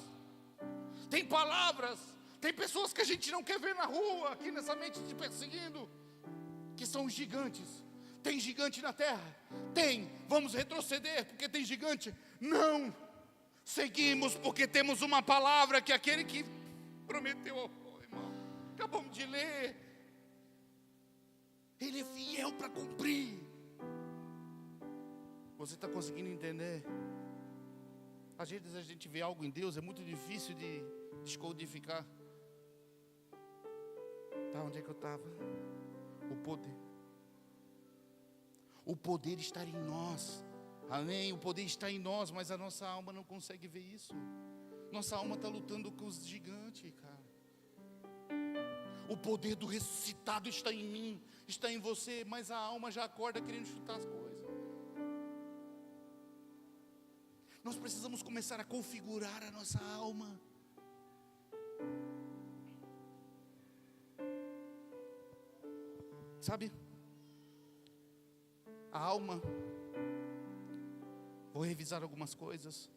tem palavras, tem pessoas que a gente não quer ver na rua, aqui nessa mente te perseguindo, que são gigantes. Tem gigante na terra? Tem. Vamos retroceder porque tem gigante? Não. Seguimos porque temos uma palavra que aquele que prometeu ao irmão, acabamos de ler, ele é fiel para cumprir. Você está conseguindo entender? Às vezes a gente vê algo em Deus, é muito difícil de descodificar. Tá, onde é que eu estava? O poder. O poder está em nós. Amém? O poder está em nós, mas a nossa alma não consegue ver isso. Nossa alma está lutando com os gigantes, cara. O poder do ressuscitado está em mim, está em você, mas a alma já acorda querendo chutar as coisas. Nós precisamos começar a configurar a nossa alma. Sabe? A alma, vou revisar algumas coisas.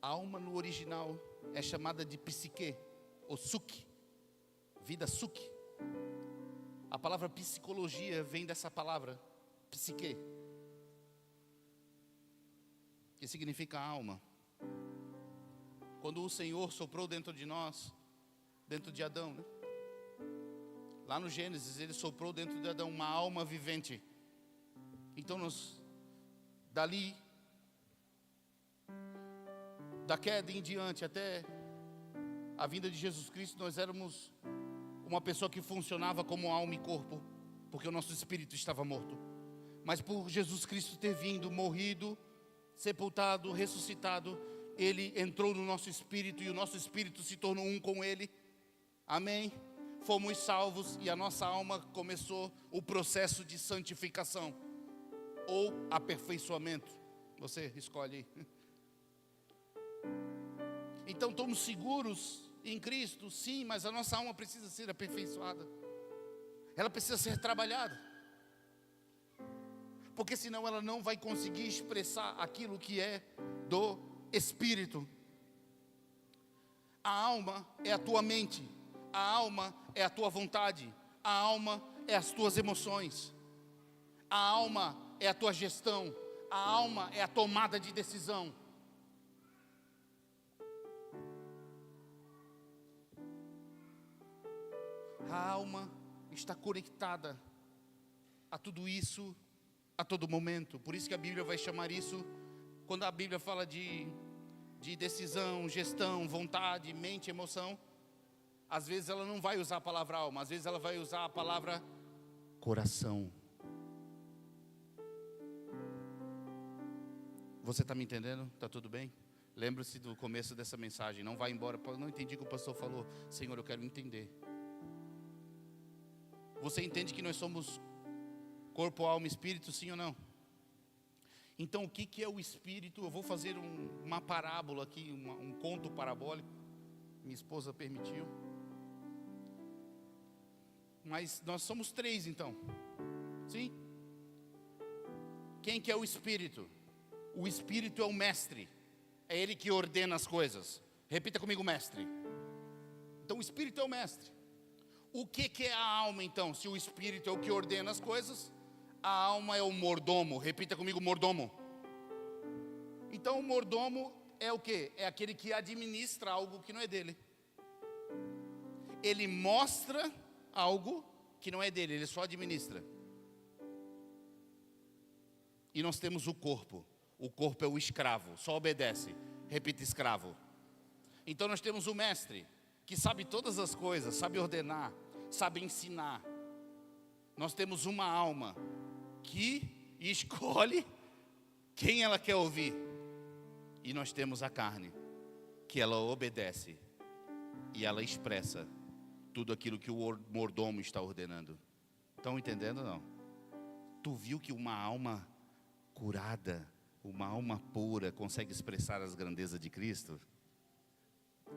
A alma no original é chamada de psique, ou suki, vida suki. A palavra psicologia vem dessa palavra, psique, que significa alma. Quando o Senhor soprou dentro de nós, dentro de Adão, né? Lá no Gênesis, Ele soprou dentro de Adão uma alma vivente. Então dali, da queda em diante até a vinda de Jesus Cristo, nós éramos uma pessoa que funcionava como alma e corpo, porque o nosso espírito estava morto. Mas por Jesus Cristo ter vindo, morrido, sepultado, ressuscitado, Ele entrou no nosso espírito e o nosso espírito se tornou um com Ele. Amém? Fomos salvos e a nossa alma começou o processo de santificação ou aperfeiçoamento. Você escolhe. Então estamos seguros em Cristo, sim, mas a nossa alma precisa ser aperfeiçoada. Ela precisa ser trabalhada. Porque senão ela não vai conseguir expressar aquilo que é do Espírito. A alma é a tua mente. A alma é a tua vontade. A alma é as tuas emoções. A alma é a tua gestão. A alma é a tomada de decisão. A alma está conectada a tudo isso a todo momento. Por isso que a Bíblia vai chamar isso, quando a Bíblia fala de decisão, gestão, vontade, mente, emoção, às vezes ela não vai usar a palavra alma, às vezes ela vai usar a palavra coração. Você está me entendendo? Está tudo bem? Lembre-se do começo dessa mensagem. Não vai embora, não entendi o que o pastor falou. Senhor, eu quero entender. Você entende que nós somos corpo, alma e espírito, sim ou não? Então o que é o espírito? Eu vou fazer uma parábola aqui, um conto parabólico. Minha esposa permitiu. Mas nós somos três então. Sim? Quem que é o espírito? O espírito é o mestre. É ele que ordena as coisas. Repita comigo, mestre. Então o espírito é o mestre. O que é a alma então? Se o espírito é o que ordena as coisas, a alma é o mordomo. Repita comigo, mordomo. Então o mordomo é o quê? É aquele que administra algo que não é dele. Ele mostra algo que não é dele, ele só administra. E nós temos o corpo. O corpo é o escravo, só obedece. Repita, escravo. Então nós temos o mestre, que sabe todas as coisas, sabe ordenar, sabe ensinar. Nós temos uma alma que escolhe quem ela quer ouvir. E nós temos a carne, que ela obedece e ela expressa tudo aquilo que o mordomo está ordenando. Estão entendendo ou não? Tu viu que uma alma curada, uma alma pura consegue expressar as grandezas de Cristo?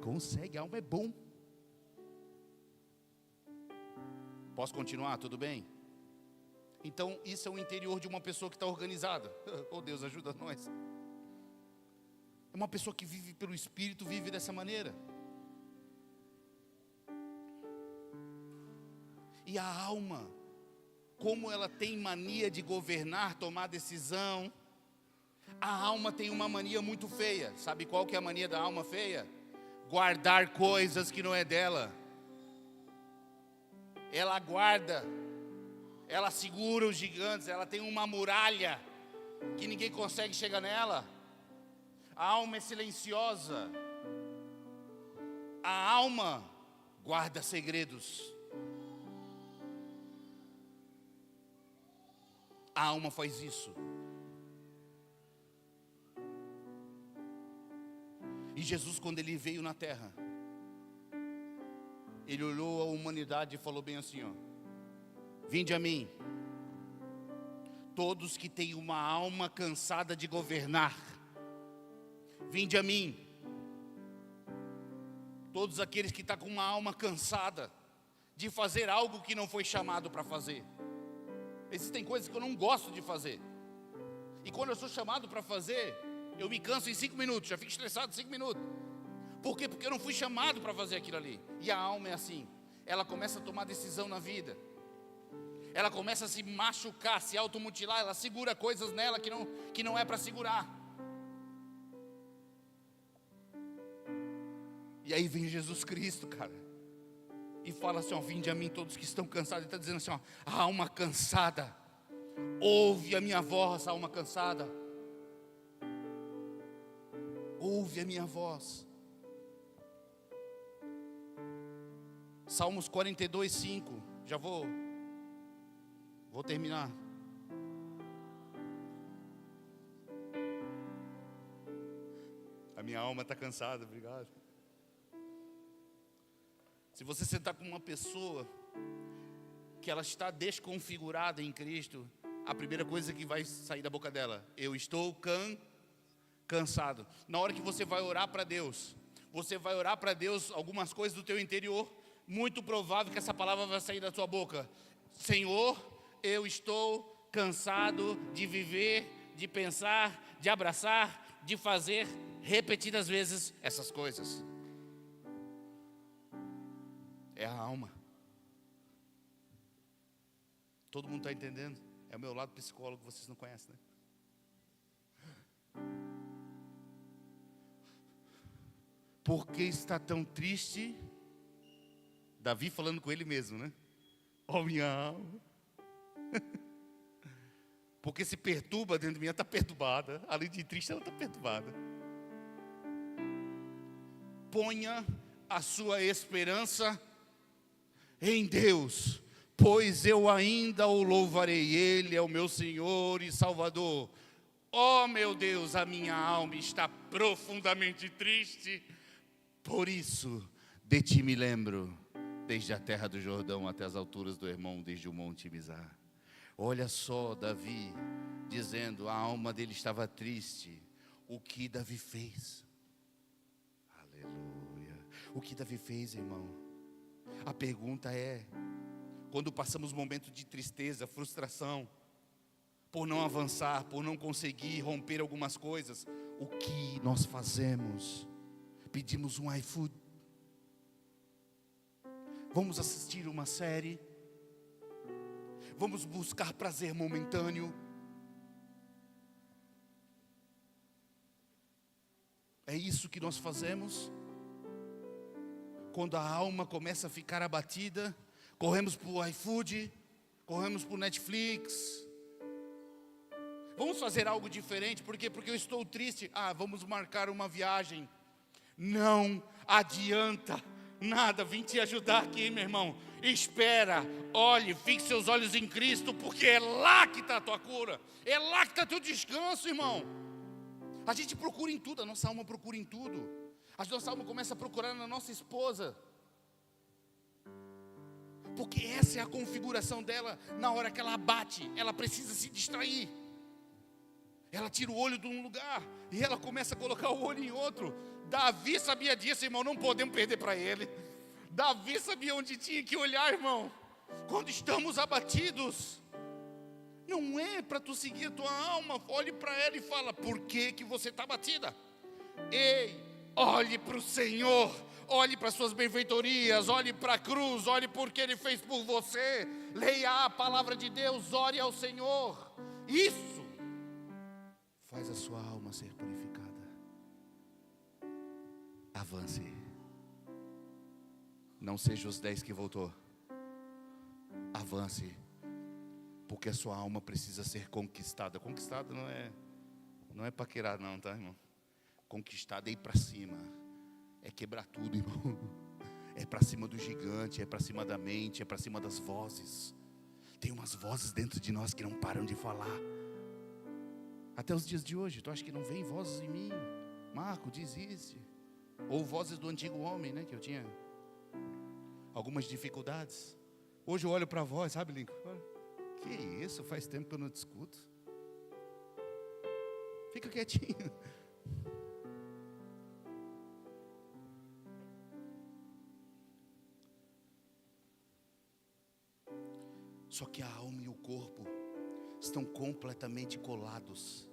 Consegue, a alma é bom. Posso continuar? Tudo bem? Então isso é o interior de uma pessoa que está organizada. Oh Deus, ajuda nós. É uma pessoa que vive pelo Espírito, vive dessa maneira. E a alma, como ela tem mania de governar, tomar decisão, a alma tem uma mania muito feia. Sabe qual que é a mania da alma feia? Guardar coisas que não é dela. Ela guarda, ela segura os gigantes, ela tem uma muralha que ninguém consegue chegar nela. A alma é silenciosa. A alma guarda segredos. A alma faz isso. E Jesus, quando ele veio na terra, ele olhou a humanidade e falou bem assim, ó: vinde a mim, todos que têm uma alma cansada de governar. Vinde a mim, todos aqueles que estão com uma alma cansada de fazer algo que não foi chamado para fazer. Existem coisas que eu não gosto de fazer, e quando eu sou chamado para fazer, eu me canso em 5 minutos, já fico estressado em 5 minutos. Por quê? Porque eu não fui chamado para fazer aquilo ali. E a alma é assim, ela começa a tomar decisão na vida, ela começa a se machucar, se automutilar, ela segura coisas nela que não é para segurar. E aí vem Jesus Cristo, cara, e fala assim, ó: vinde a mim todos que estão cansados. Ele está dizendo assim, ó: a alma cansada, ouve a minha voz, alma cansada. Ouve a minha voz. Salmos 42, 5. Já vou terminar. A minha alma está cansada, obrigado. Se você sentar com uma pessoa que ela está desconfigurada em Cristo, a primeira coisa que vai sair da boca dela: eu estou cansado. cansado. Na hora que você vai orar para Deus, você vai orar para Deus algumas coisas do teu interior, muito provável que essa palavra vai sair da tua boca: Senhor, eu estou cansado de viver, de pensar, de abraçar, de fazer repetidas vezes essas coisas. É a alma. Todo mundo está entendendo? É o meu lado psicólogo, vocês não conhecem, né? Por que está tão triste? Davi falando com ele mesmo, né? Oh, minha alma. Porque se perturba dentro de mim, ela está perturbada. Além de triste, ela está perturbada. Ponha a sua esperança em Deus, pois eu ainda o louvarei. Ele é o meu Senhor e Salvador. Oh, meu Deus, a minha alma está profundamente triste. Por isso, de ti me lembro, desde a terra do Jordão até as alturas do Hermon, desde o monte Mizar. Olha só Davi dizendo, a alma dele estava triste. O que Davi fez? Aleluia. O que Davi fez, irmão? A pergunta é, quando passamos momentos de tristeza, frustração, por não avançar, por não conseguir romper algumas coisas, o que nós fazemos? Pedimos um iFood. Vamos assistir uma série. Vamos buscar prazer momentâneo. É isso que nós fazemos. Quando a alma começa a ficar abatida, corremos para o iFood, corremos para o Netflix. Vamos fazer algo diferente, por quê? Porque eu estou triste. Vamos marcar uma viagem. Não adianta nada, vim te ajudar aqui, meu irmão. Espera, olhe, fixe seus olhos em Cristo, porque é lá que está a tua cura, é lá que está teu descanso, irmão. A gente procura em tudo, a nossa alma procura em tudo. A nossa alma começa a procurar na nossa esposa, porque essa é a configuração dela. Na hora que ela bate, ela precisa se distrair. Ela tira o olho de um lugar e ela começa a colocar o olho em outro. Davi sabia disso, irmão, não podemos perder para ele. Davi sabia onde tinha que olhar, irmão. Quando estamos abatidos, não é para tu seguir a tua alma. Olhe para ela e fala, por que que você está abatida? Ei, olhe para o Senhor. Olhe para suas benfeitorias, olhe para a cruz, olhe por que Ele fez por você. Leia a palavra de Deus, ore ao Senhor. Isso faz a sua alma ser purificada. Avance. Não seja os 10 que voltou. Avance. Porque a sua alma precisa ser conquistada. Conquistada não é paquerar não, tá, irmão? Conquistada é ir para cima. É quebrar tudo, irmão. É para cima do gigante, é para cima da mente, é para cima das vozes. Tem umas vozes dentro de nós que não param de falar. Até os dias de hoje, tu acha que não vem vozes em mim? Marco, desiste. Ou vozes do antigo homem, né? Que eu tinha algumas dificuldades. Hoje eu olho para a voz, sabe, Lincoln? Que isso, faz tempo que eu não te escuto. Fica quietinho. Só que a alma e o corpo estão completamente colados.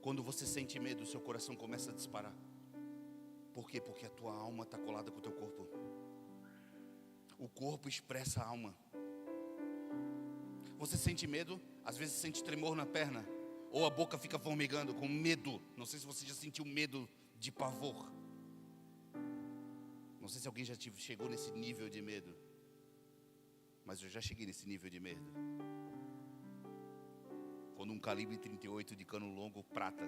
Quando você sente medo, o seu coração começa a disparar. Por quê? Porque a tua alma está colada com o teu corpo. O corpo expressa a alma. Você sente medo, às vezes sente tremor na perna, ou a boca fica formigando com medo. Não sei se você já sentiu medo de pavor. Não sei se alguém já chegou nesse nível de medo, mas eu já cheguei nesse nível de medo. Quando um calibre 38 de cano longo prata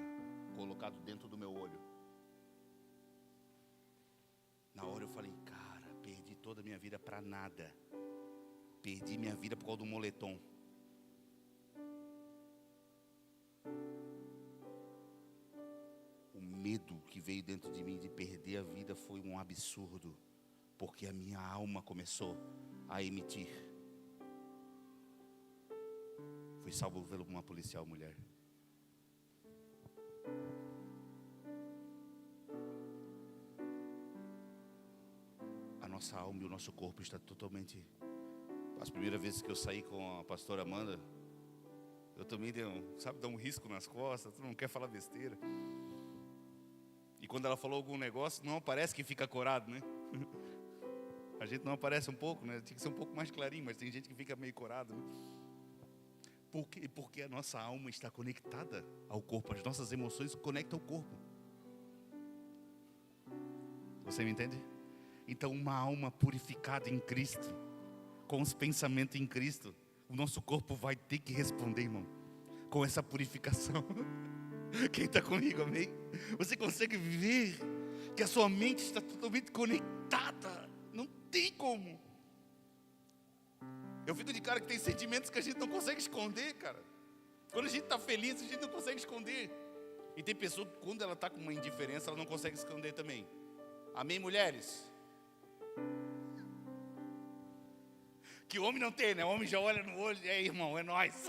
colocado dentro do meu olho, na hora eu falei, cara, perdi toda a minha vida para nada. Perdi minha vida por causa do moletom. O medo que veio dentro de mim de perder a vida foi um absurdo, porque a minha alma começou a emitir. Fui salvo por uma policial mulher. nossa alma e o nosso corpo está totalmente... As primeiras vezes que eu saí com a pastora Amanda, eu também dei um risco nas costas, tu não quer falar besteira. E quando ela falou algum negócio, não parece que fica corado, né? A gente não aparece um pouco, né? Tinha que ser um pouco mais clarinho, mas tem gente que fica meio corado, né? Por quê? Porque a nossa alma está conectada ao corpo, as nossas emoções conectam ao corpo. Você me entende? Então, uma alma purificada em Cristo, com os pensamentos em Cristo, o nosso corpo vai ter que responder, irmão, com essa purificação. Quem está comigo, amém? Você consegue viver que a sua mente está totalmente conectada? Não tem como. Eu fico de cara que tem sentimentos que a gente não consegue esconder, cara. Quando a gente está feliz, a gente não consegue esconder. E tem pessoa que quando ela está com uma indiferença, ela não consegue esconder também. Amém, mulheres? Que homem não tem, né? O homem já olha no olho e aí, irmão, é nóis.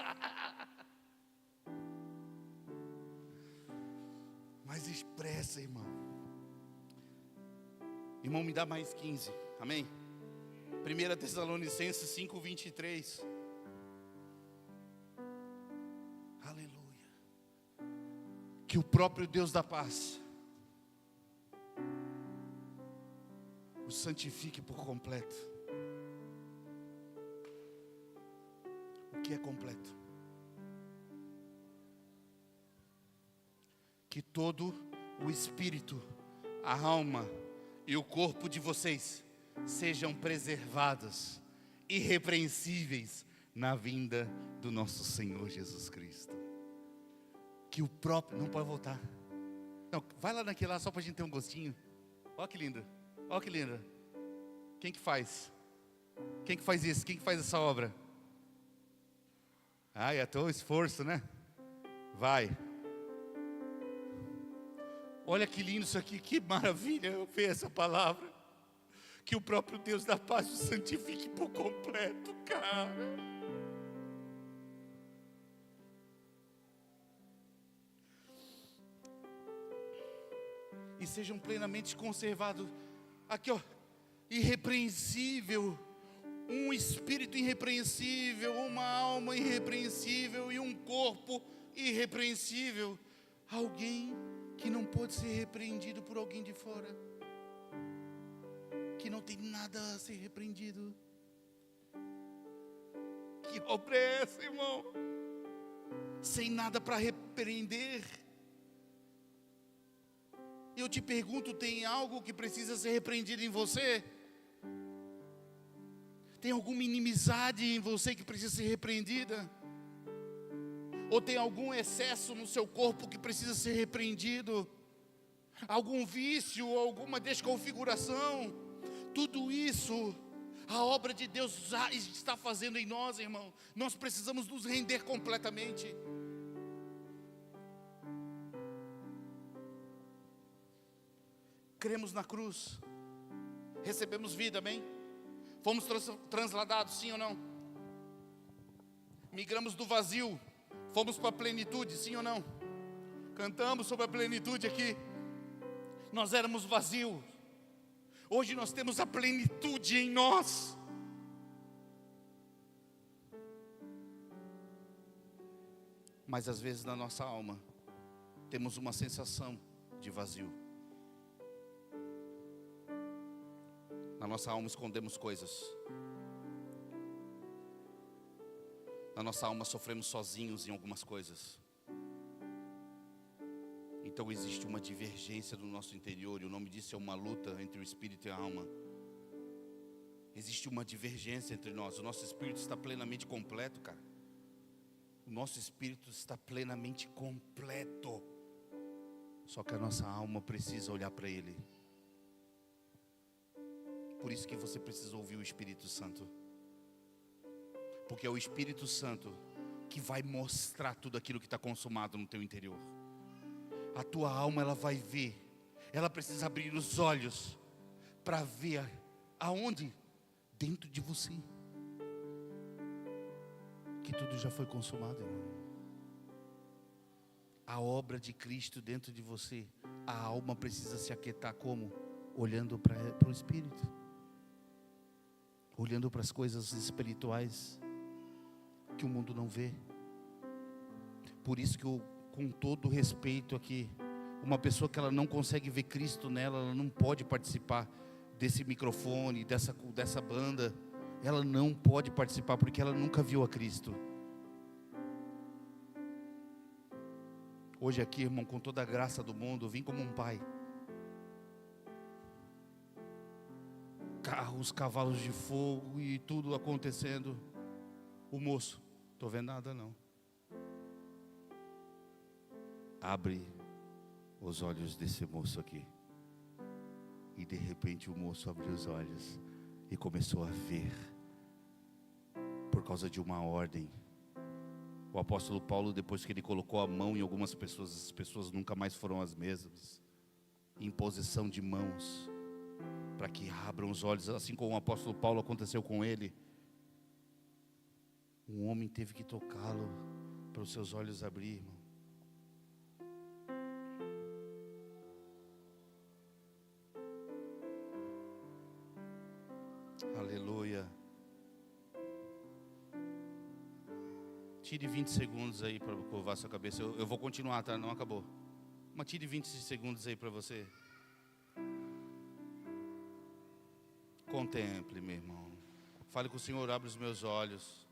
Mas expressa, irmão. Irmão, me dá mais 15, amém? 1 Tessalonicenses 5:23. Aleluia. Que o próprio Deus da paz os santifique por completo. O que é completo? Que todo o espírito, a alma e o corpo de vocês sejam preservados, irrepreensíveis na vinda do nosso Senhor Jesus Cristo. Que o próprio... Não pode voltar. Não, vai lá naquele lá só para a gente ter um gostinho. Olha que linda. Olha que linda. Quem que faz? Quem que faz isso? Quem que faz essa obra? Ai, é teu esforço, né? Vai. Olha que lindo isso aqui, que maravilha eu ver essa palavra. Que o próprio Deus da paz o santifique por completo, cara. E sejam plenamente conservados. Aqui, ó, irrepreensível. Um espírito irrepreensível, uma alma irrepreensível e um corpo irrepreensível. Alguém que não pode ser repreendido por alguém de fora, que não tem nada a ser repreendido. Que obra é essa, irmão? Sem nada para repreender. Eu te pergunto, tem algo que precisa ser repreendido em você? Tem alguma inimizade em você que precisa ser repreendida? Ou tem algum excesso no seu corpo que precisa ser repreendido? Algum vício, alguma desconfiguração? Tudo isso, a obra de Deus já está fazendo em nós, irmão. Nós precisamos nos render completamente. Cremos na cruz, recebemos vida, amém? Fomos transladados, sim ou não? Migramos do vazio, fomos para a plenitude, sim ou não? Cantamos sobre a plenitude aqui. Nós éramos vazios, hoje nós temos a plenitude em nós. Mas às vezes na nossa alma temos uma sensação de vazio. Na nossa alma escondemos coisas. Na nossa alma sofremos sozinhos em algumas coisas. Então existe uma divergência no nosso interior, e o nome disso é uma luta entre o espírito e a alma. Existe uma divergência entre nós. O nosso espírito está plenamente completo, cara. O nosso espírito está plenamente completo. Só que a nossa alma precisa olhar para Ele. Por isso que você precisa ouvir o Espírito Santo. Porque é o Espírito Santo que vai mostrar tudo aquilo que está consumado no teu interior. A tua alma, ela vai ver. Ela precisa abrir os olhos para ver aonde? Dentro de você. Que tudo já foi consumado, irmão. A obra de Cristo dentro de você. A alma precisa se aquietar como? Olhando para o Espírito. olhando para as coisas espirituais que o mundo não vê. Por isso que eu, com todo respeito aqui, uma pessoa que ela não consegue ver Cristo nela, ela não pode participar desse microfone, dessa banda. Ela não pode participar porque ela nunca viu a Cristo. Hoje aqui, irmão, com toda a graça do mundo, eu vim como um pai. Carros, cavalos de fogo e tudo acontecendo. O moço, estou vendo nada não. Abre os olhos desse moço aqui. E de repente o moço abriu os olhos e começou a ver. Por causa de uma ordem. O apóstolo Paulo, depois que ele colocou a mão em algumas pessoas, as pessoas nunca mais foram as mesmas. Imposição de mãos, para que abram os olhos, assim como o apóstolo Paulo aconteceu com ele. Um homem teve que tocá-lo, para os seus olhos abrir, irmão. Aleluia. Tire 20 segundos aí para curvar sua cabeça. Eu vou continuar, tá? Não acabou. Mas tire 20 segundos aí para você. Contemple, meu irmão. Fale com o Senhor, abre os meus olhos.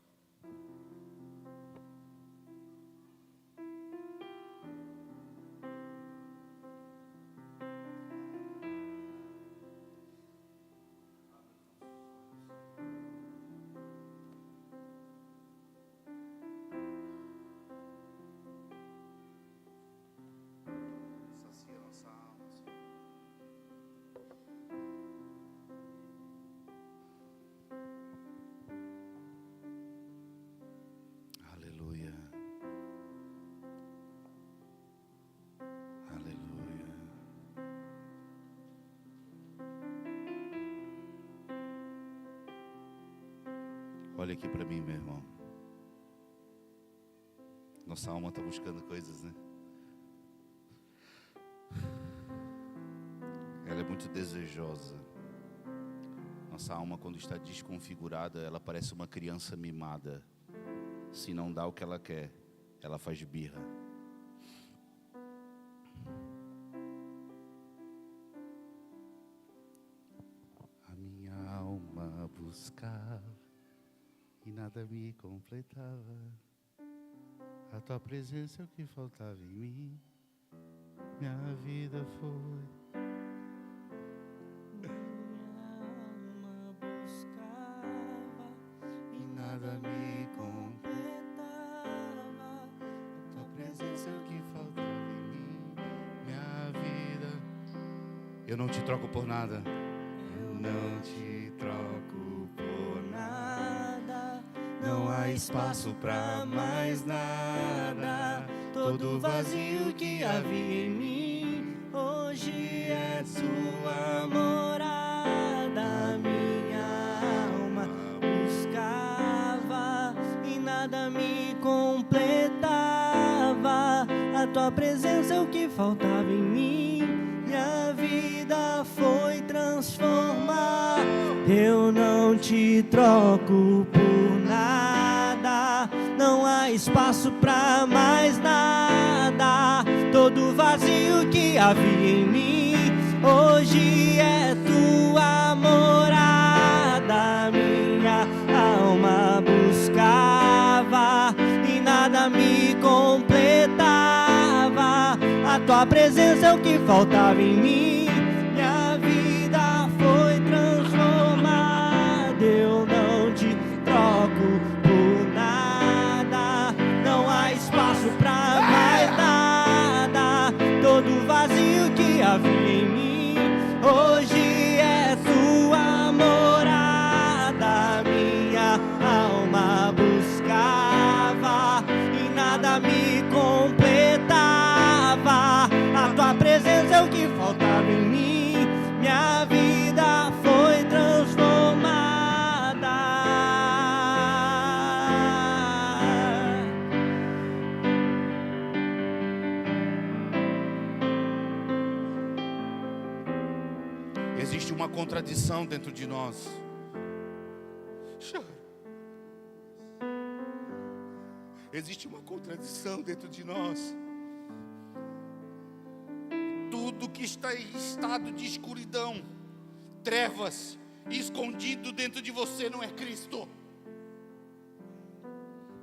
Olha aqui para mim, meu irmão. Nossa alma está buscando coisas, né? Ela é muito desejosa. Nossa alma, quando está desconfigurada, ela parece uma criança mimada. Se não dá o que ela quer, ela faz birra. A minha alma buscava e nada me completava. A tua presença é o que faltava em mim. Minha vida foi. Minha alma buscava e nada me completava. A tua presença é o que faltava em mim. Minha vida. Eu não te troco por nada. Eu não te troco por nada. Não há espaço pra mais nada. Todo vazio que havia em mim, hoje é tua morada. Minha alma buscava e nada me completava. A tua presença é o que faltava em mim. Minha vida foi transformar. Eu não te troco por nada. Não há espaço pra mais nada. Todo vazio que havia em mim, hoje é tua morada. Minha alma buscava e nada me completava. A tua presença é o que faltava em mim. Minha vida foi transformada. Eu não te troco por nada. Não há espaço pra mais nada. Todo vazio que havia em mim, hoje é tua morada. Minha alma buscava e nada me completava. A tua presença é o que faltava em mim. Minha vida foi transformada. Existe uma contradição dentro de nós. existe uma contradição dentro de nós. Tudo que está em estado de escuridão, trevas, escondido dentro de você não é Cristo.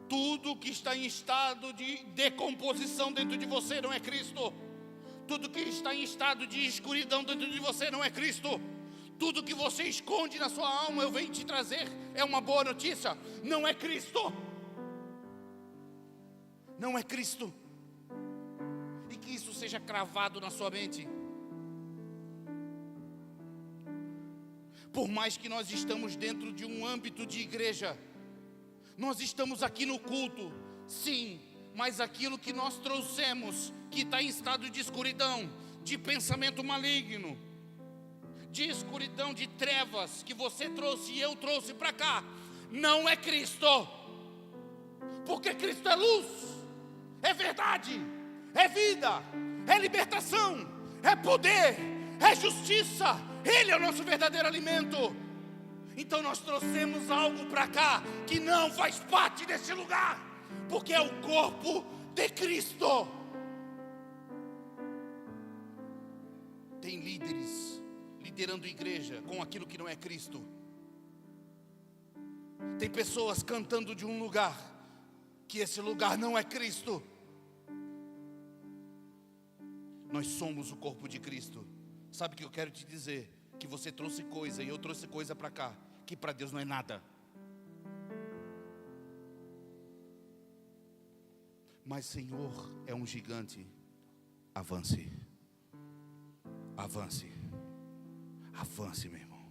Tudo que está em estado de decomposição dentro de você não é Cristo. Tudo que está em estado de escuridão dentro de você não é Cristo. Tudo que você esconde na sua alma, eu venho te trazer, é uma boa notícia, não é Cristo. Não é Cristo. E que isso seja cravado na sua mente. Por mais que nós estamos dentro de um âmbito de igreja, nós estamos aqui no culto, sim, mas aquilo que nós trouxemos, que está em estado de escuridão, de pensamento maligno, de escuridão, de trevas, que você trouxe e eu trouxe para cá, não é Cristo. Porque Cristo é luz, é verdade, é vida, é libertação, é poder, é justiça. Ele é o nosso verdadeiro alimento. Então nós trouxemos algo para cá que não faz parte desse lugar, porque é o corpo de Cristo. Tem líderes liderando igreja com aquilo que não é Cristo. Tem pessoas cantando de um lugar que esse lugar não é Cristo. Nós somos o corpo de Cristo. Sabe o que eu quero te dizer? Que você trouxe coisa e eu trouxe coisa para cá, que para Deus não é nada. Mas Senhor é um gigante. Avance. Avance. Avance, meu irmão.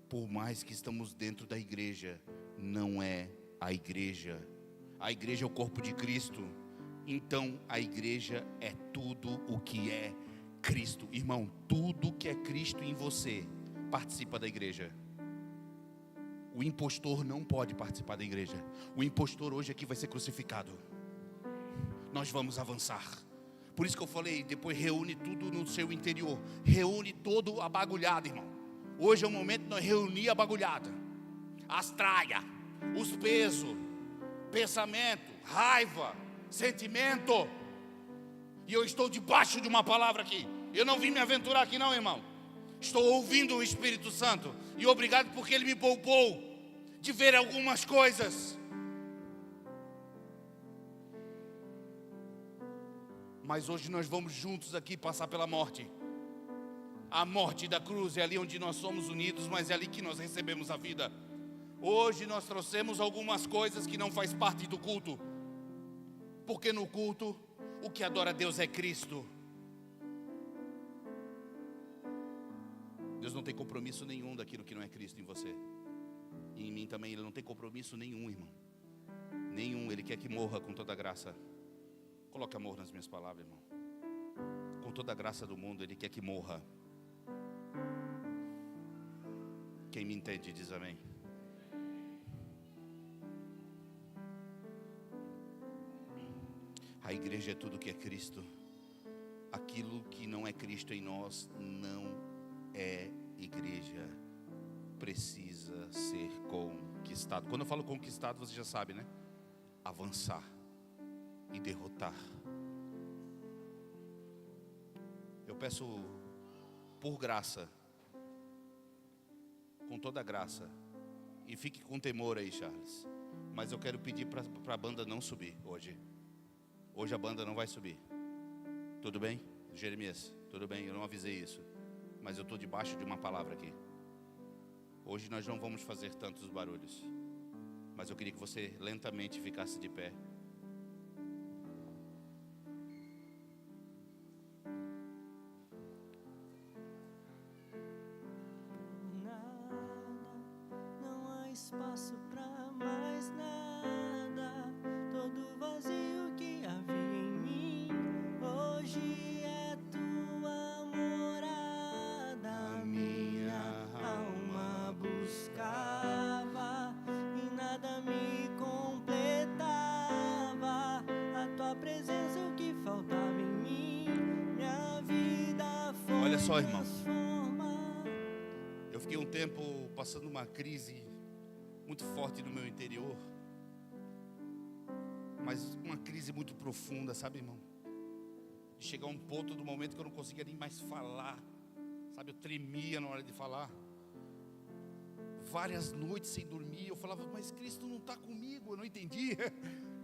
Por mais que estamos dentro da igreja, não é a igreja. A igreja é o corpo de Cristo. Então a igreja é tudo o que é Cristo. Irmão, tudo que é Cristo em você participa da igreja. O impostor não pode participar da igreja. O impostor hoje aqui vai ser crucificado. Nós vamos avançar. Por isso que eu falei, depois reúne tudo no seu interior. Reúne todo a bagulhada, irmão. Hoje é o momento de nós reunir a bagulhada. As traias, os pesos, pensamento, raiva, sentimento. E eu estou debaixo de uma palavra aqui. Eu não vim me aventurar aqui não, irmão. Estou ouvindo o Espírito Santo. E obrigado porque Ele me poupou de ver algumas coisas. Mas hoje nós vamos juntos aqui passar pela morte. A morte da cruz é ali onde nós somos unidos, mas é ali que nós recebemos a vida. Hoje nós trouxemos algumas coisas que não faz parte do culto. Porque no culto, o que adora a Deus é Cristo. Deus não tem compromisso nenhum daquilo que não é Cristo em você. E em mim também Ele não tem compromisso nenhum, irmão. Nenhum. Ele quer que morra com toda a graça. Coloque amor nas minhas palavras, irmão. Com toda a graça do mundo, Ele quer que morra. Quem me entende diz amém. A igreja é tudo que é Cristo. Aquilo que não é Cristo em nós não é igreja. Precisa ser conquistado. Quando eu falo conquistado, você já sabe, né? Avançar e derrotar. Eu peço por graça, com toda a graça, e fique com temor aí, Charles, mas eu quero pedir para a banda não subir hoje. Hoje a banda não vai subir. Tudo bem? Jeremias, tudo bem, eu não avisei isso, mas eu estou debaixo de uma palavra aqui. Hoje nós não vamos fazer tantos barulhos, mas eu queria que você lentamente ficasse de pé. Espaço pra mais nada. Todo vazio que havia em mim hoje é tua morada. Minha alma buscava e nada me completava. A tua presença é o que faltava em mim. Minha vida foi. Olha só, irmão, eu fiquei um tempo passando uma crise muito forte no meu interior, Mas uma crise muito profunda, sabe, irmão? De chegar a um ponto do momento que eu não conseguia nem mais falar, sabe? Eu tremia na hora de falar. Várias noites sem dormir, eu falava, mas Cristo não está comigo. Eu não entendia.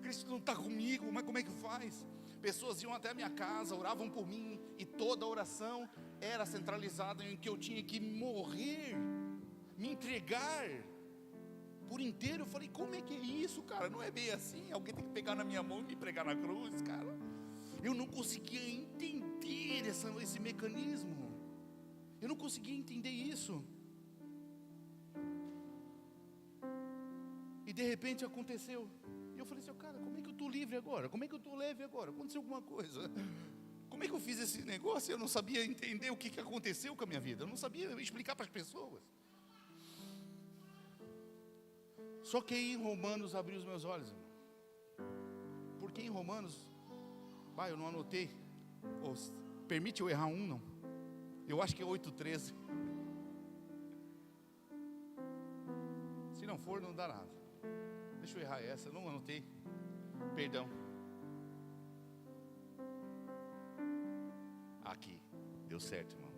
Cristo não está comigo, mas como é que faz? Pessoas iam até a minha casa, oravam por mim, e toda a oração era centralizada em que eu tinha que morrer, me entregar por inteiro. Eu falei, como é que é isso, cara? Não é bem assim. Alguém tem que pegar na minha mão e me pregar na cruz, cara. Eu não conseguia entender esse mecanismo. Eu não conseguia entender isso. E de repente aconteceu. E eu falei assim, cara, como é que eu estou livre agora? Como é que eu estou leve agora? Aconteceu alguma coisa. Como é que eu fiz esse negócio? Eu não sabia entender o que aconteceu com a minha vida. Eu não sabia explicar para as pessoas. Só que aí em Romanos abriu os meus olhos, irmão. Porque em Romanos, eu não anotei. Permite eu errar um, não? Eu acho que é 8:13. Se não for, não dá nada. Deixa eu errar essa, não anotei. Perdão. Aqui, deu certo, irmão.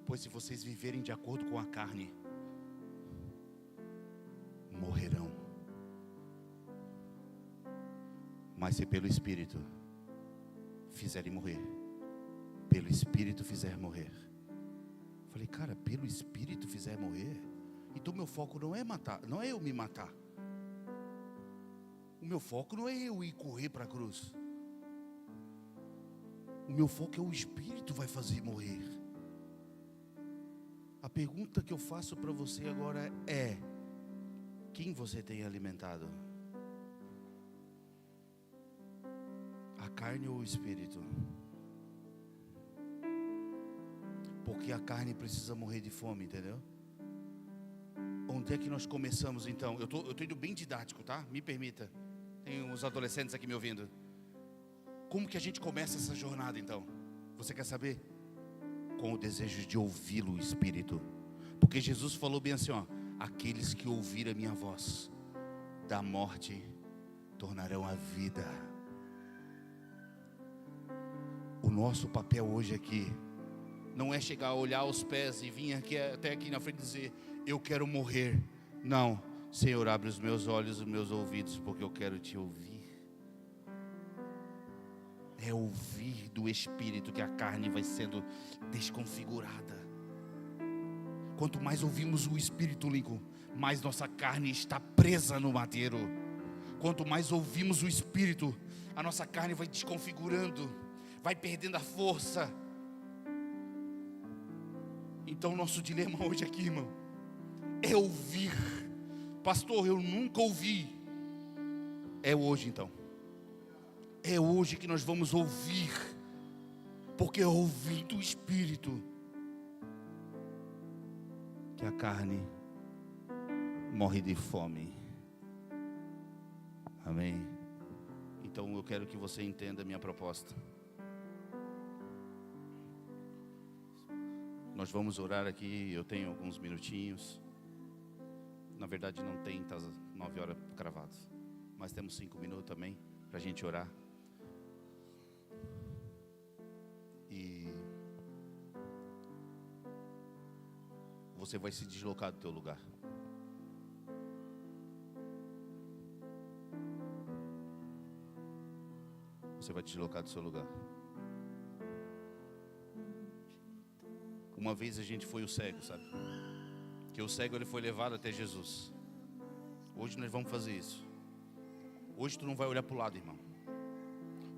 Pois se vocês viverem de acordo com a carne, morrerão. Mas se pelo Espírito fizerem morrer, pelo Espírito fizer morrer. Falei, cara, pelo Espírito fizer morrer, então meu foco não é matar, não é eu me matar. O meu foco não é eu ir correr para a cruz. O meu foco é o Espírito vai fazer morrer. A pergunta que eu faço para você agora é: quem você tem alimentado? A carne ou o Espírito? Porque a carne precisa morrer de fome, entendeu? Onde é que nós começamos então? Eu tô indo bem didático, tá? Me permita. Tem uns adolescentes aqui me ouvindo. Como que a gente começa essa jornada então? Você quer saber? Com o desejo de ouvi-lo, o Espírito. Porque Jesus falou bem assim, ó: aqueles que ouvirem a minha voz, da morte tornarão a vida. O nosso papel hoje aqui não é chegar a olhar aos pés e vir aqui, até aqui na frente e dizer, eu quero morrer. Não, Senhor, abre os meus olhos e os meus ouvidos, porque eu quero te ouvir. É ouvir do Espírito que a carne vai sendo desconfigurada. Quanto mais ouvimos o Espírito, Lincoln, mais nossa carne está presa no madeiro. Quanto mais ouvimos o Espírito, a nossa carne vai desconfigurando, vai perdendo a força. Então o nosso dilema hoje aqui, irmão, é ouvir. Pastor, eu nunca ouvi. É hoje então. É hoje que nós vamos ouvir. Porque é ouvindo o Espírito que a carne morre de fome. Amém? Então eu quero que você entenda a minha proposta. Nós vamos orar aqui, eu tenho alguns minutinhos. Na verdade não tem, está 9 horas cravadas. Mas temos 5 minutos também para a gente orar. E você vai se deslocar do teu lugar. Você vai te deslocar do seu lugar. Uma vez a gente foi o cego, sabe? Que o cego ele foi levado até Jesus. Hoje nós vamos fazer isso. Hoje tu não vai olhar para o lado, irmão.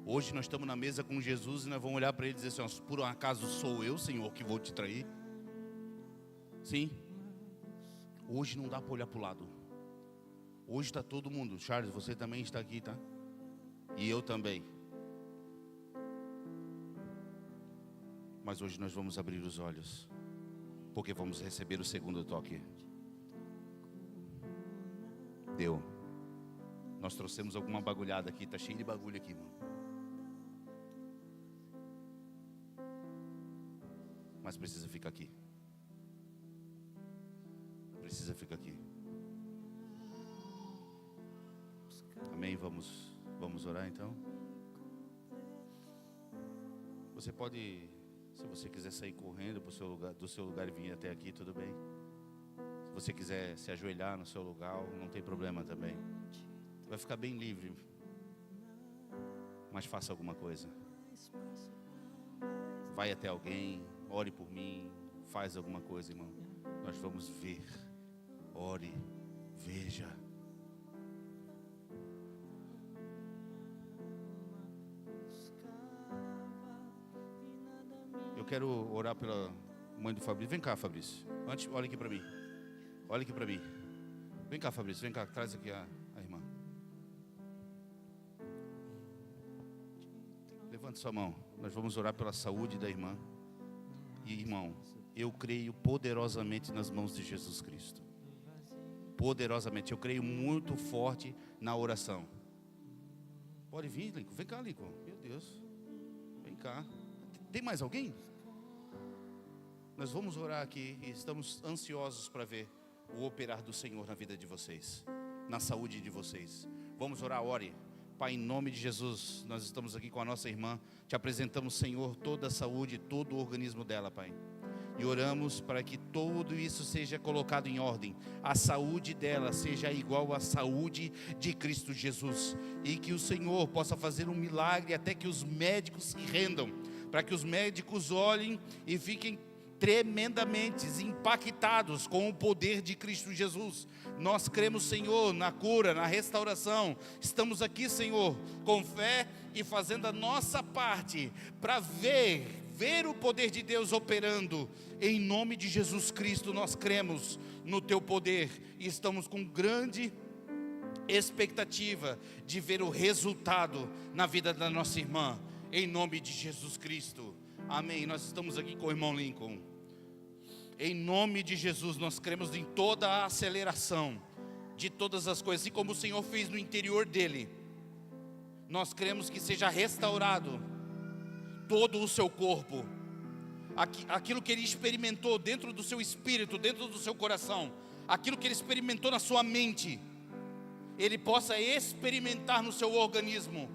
Hoje nós estamos na mesa com Jesus e nós vamos olhar para ele e dizer assim, por um acaso sou eu, Senhor, que vou te trair? Sim. Hoje não dá para olhar para o lado. Hoje está todo mundo. Charles, você também está aqui, tá? E eu também. Mas hoje nós vamos abrir os olhos, porque vamos receber o segundo toque. Deu. Nós trouxemos alguma bagulhada aqui, está cheio de bagulho aqui, irmão. Mas precisa ficar aqui. Precisa ficar aqui. vamos orar então? Você pode, se você quiser sair correndo do seu lugar e vir até aqui, tudo bem. Se você quiser se ajoelhar no seu lugar, não tem problema também. Vai ficar bem livre. Mas faça alguma coisa. Vai até alguém, ore por mim, faz alguma coisa, irmão. Nós vamos ver. Ore, veja. Eu quero orar pela mãe do Fabrício. Vem cá, Fabrício. Antes, olha aqui para mim. Olha aqui para mim. Vem cá, Fabrício. Vem cá, traz aqui a irmã. Levante sua mão. Nós vamos orar pela saúde da irmã. E, irmão, eu creio poderosamente nas mãos de Jesus Cristo. Poderosamente. Eu creio muito forte na oração. Pode vir, Lincoln. Vem cá, Lincoln. Meu Deus. Vem cá. Tem mais alguém? Nós vamos orar aqui e estamos ansiosos para ver o operar do Senhor na vida de vocês, na saúde de vocês. Vamos orar, ore. Pai, em nome de Jesus, nós estamos aqui com a nossa irmã. Te apresentamos, Senhor, toda a saúde, todo o organismo dela, Pai. E oramos para que tudo isso seja colocado em ordem. A saúde dela seja igual à saúde de Cristo Jesus. E que o Senhor possa fazer um milagre até que os médicos se rendam. Para que os médicos olhem e fiquem tremendamente impactados com o poder de Cristo Jesus. Nós cremos, Senhor, na cura, na restauração. Estamos aqui, Senhor, com fé e fazendo a nossa parte para ver o poder de Deus operando. Em nome de Jesus Cristo, nós cremos no Teu poder e estamos com grande expectativa de ver o resultado na vida da nossa irmã. Em nome de Jesus Cristo. Amém. Nós estamos aqui com o irmão Lincoln. Em nome de Jesus, nós cremos em toda a aceleração de todas as coisas, assim como o Senhor fez no interior dele. Nós cremos que seja restaurado todo o seu corpo, aquilo que ele experimentou dentro do seu espírito, dentro do seu coração, aquilo que ele experimentou na sua mente, ele possa experimentar no seu organismo,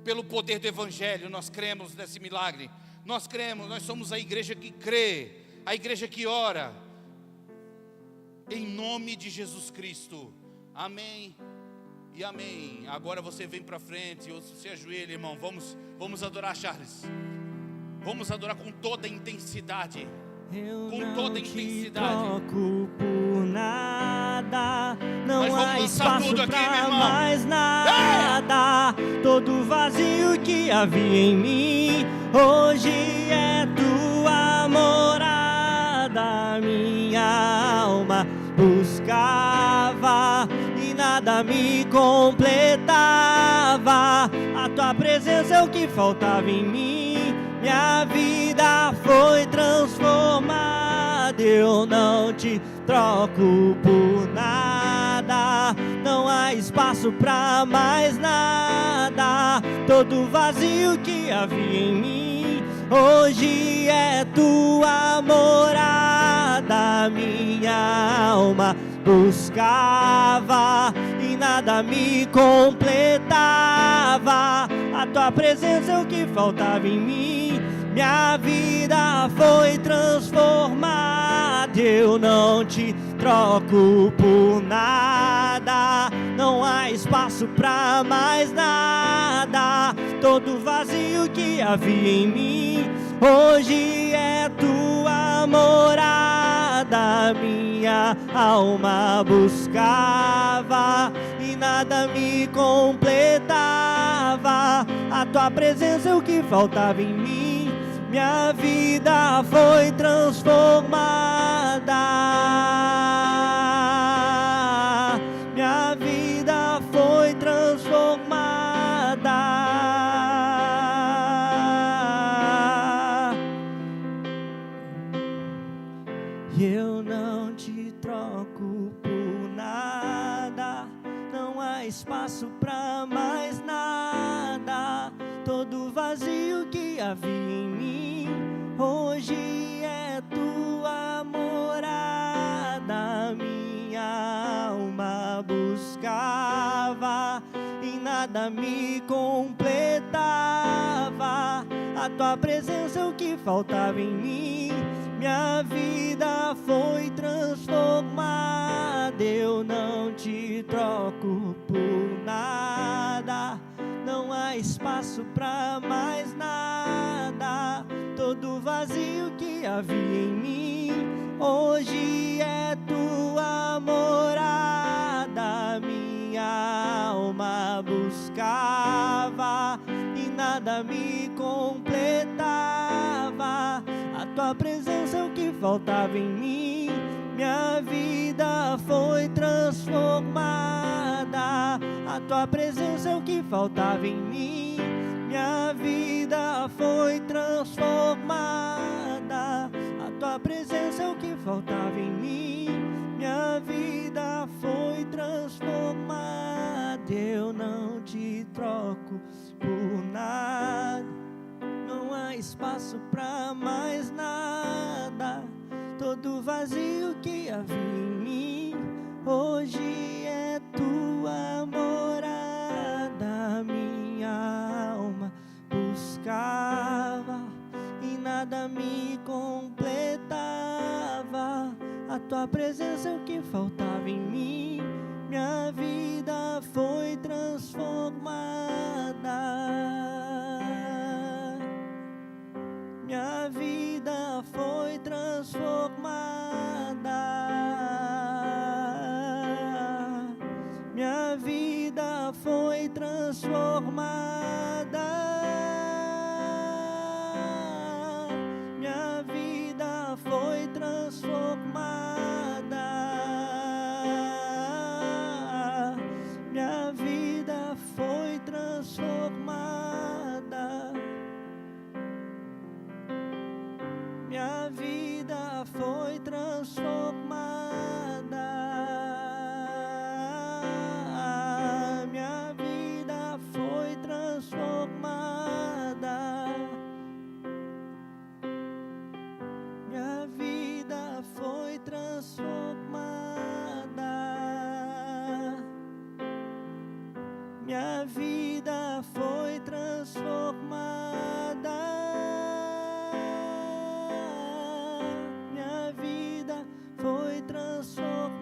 pelo poder do Evangelho. Nós cremos nesse milagre. Nós cremos, nós somos a igreja que crê, a igreja que ora, em nome de Jesus Cristo. Amém e amém. Agora você vem para frente, ou se ajoelha, irmão. Vamos adorar, Charles. Vamos adorar com toda a intensidade. Com toda a intensidade. Eu não te troco por nada. Não Nós há vamos lançar espaço tudo aqui, meu pra irmão. mais nada. Todo vazio que havia em mim, hoje é tua morada. Minha alma buscava e nada me completava. A tua presença é o que faltava em mim. Minha vida foi transformada. Eu não te troco por nada. Não há espaço pra mais nada. Todo vazio que havia em mim, hoje é tua morada. Minha alma buscava e nada me completava. A tua presença é o que faltava em mim. Minha vida foi transformada. Eu não te troco por nada. Não há espaço pra mais nada. Todo vazio que havia em mim, hoje é tua morada. Minha alma buscava e nada me completava. A tua presença é o que faltava em mim. Minha vida foi transformada. Minha vida foi transformada. E eu não te troco por nada. Não há espaço pra mais nada. Todo vazio que havia em mim, hoje é tua morada. Minha alma buscava e nada me completava. A tua presença é o que faltava em mim. Minha vida foi transformada. Eu não te troco por nada. Não há espaço pra mais nada. Todo vazio que havia em mim hoje é tua morada. Minha alma buscava e nada me completava. A tua presença é o que faltava em mim. Minha vida foi transformada. A tua presença é o que faltava em mim. Minha vida foi transformada. A tua presença é o que faltava em mim. Minha vida foi transformada. Eu não te troco por nada. Não há espaço pra mais nada. Todo vazio que havia em mim hoje é tua morada. Minha alma buscava e nada me completava. A tua presença é o que faltava em mim. Minha vida foi transformada. Minha vida foi transformada. Minha vida foi transformada. Minha vida foi transformada. Minha vida foi transformada. Minha vida foi transformada. Minha vida foi transformada. Minha vida foi transformada. Minha vida foi transformada. Minha vida foi transformada.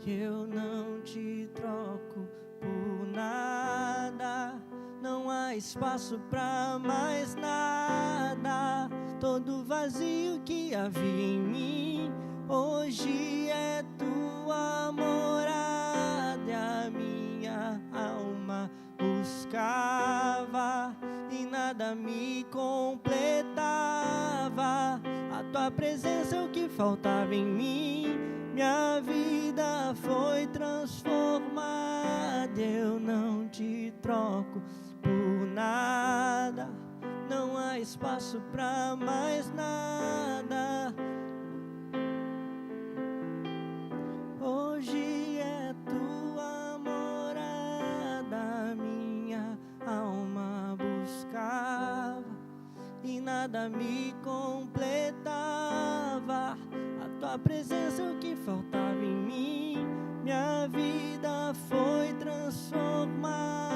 Eu não te troco por nada. Não há espaço pra mais nada. Todo vazio que havia em mim hoje é tua morada. A minha alma buscava e nada me completava. A tua presença é o que faltava em mim. Minha vida foi transformada. Eu não te troco por nada. Não há espaço pra mais nada. Hoje é tua morada. Minha alma buscava e nada me completava. A tua presença é o que faltava em mim. Minha vida foi transformada.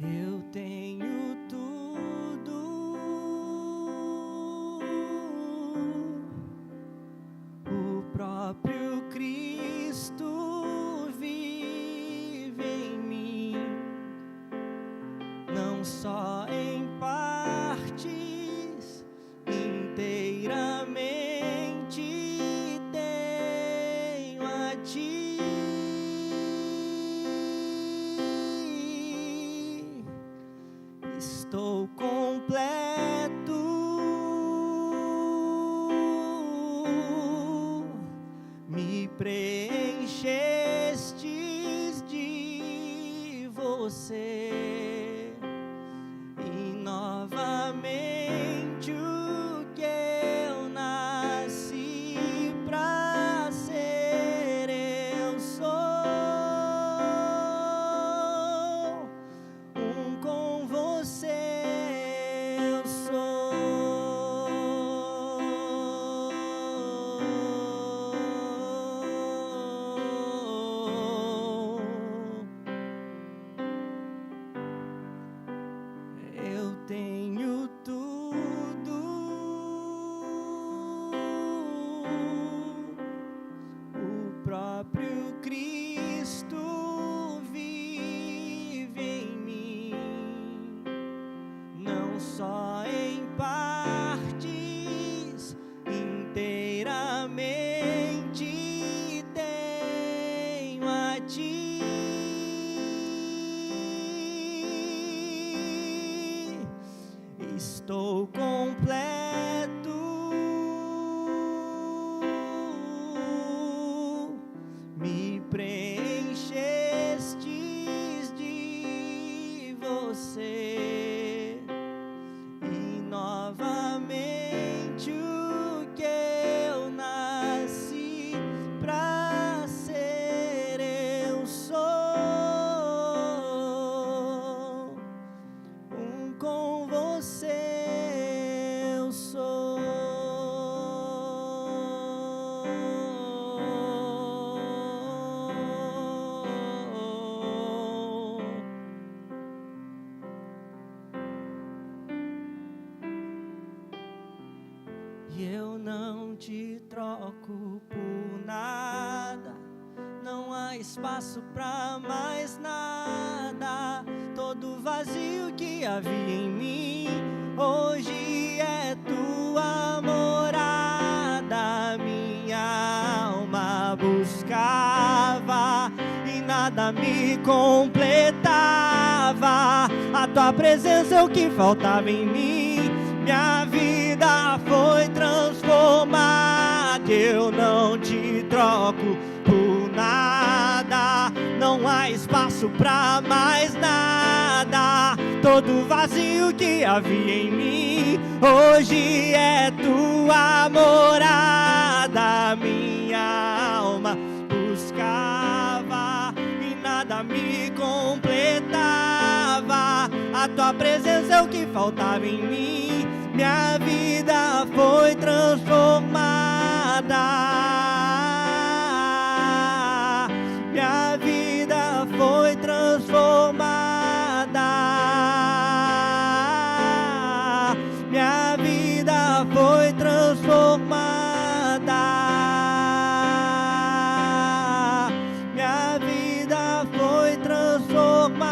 Eu tenho tudo, o próprio Cristo vive em mim, não só em partes, inteiramente tenho a ti. Estou completo, me preenchestes de você, e novamente o que eu nasci pra ser. não te troco por nada. Não há espaço pra mais nada. Todo vazio que havia em mim, hoje é tua morada. Minha alma buscava e nada me completava. A tua presença é o que faltava em mim. Minha vida foi transformada. Eu não te troco por nada. Não há espaço pra mais nada. Todo vazio que havia em mim, hoje é tua morada. Minha alma buscava e nada me completava. A tua presença é o que faltava em mim. Minha vida foi transformada. Minha vida foi transformada. Minha vida foi transformada. Minha vida foi transformada.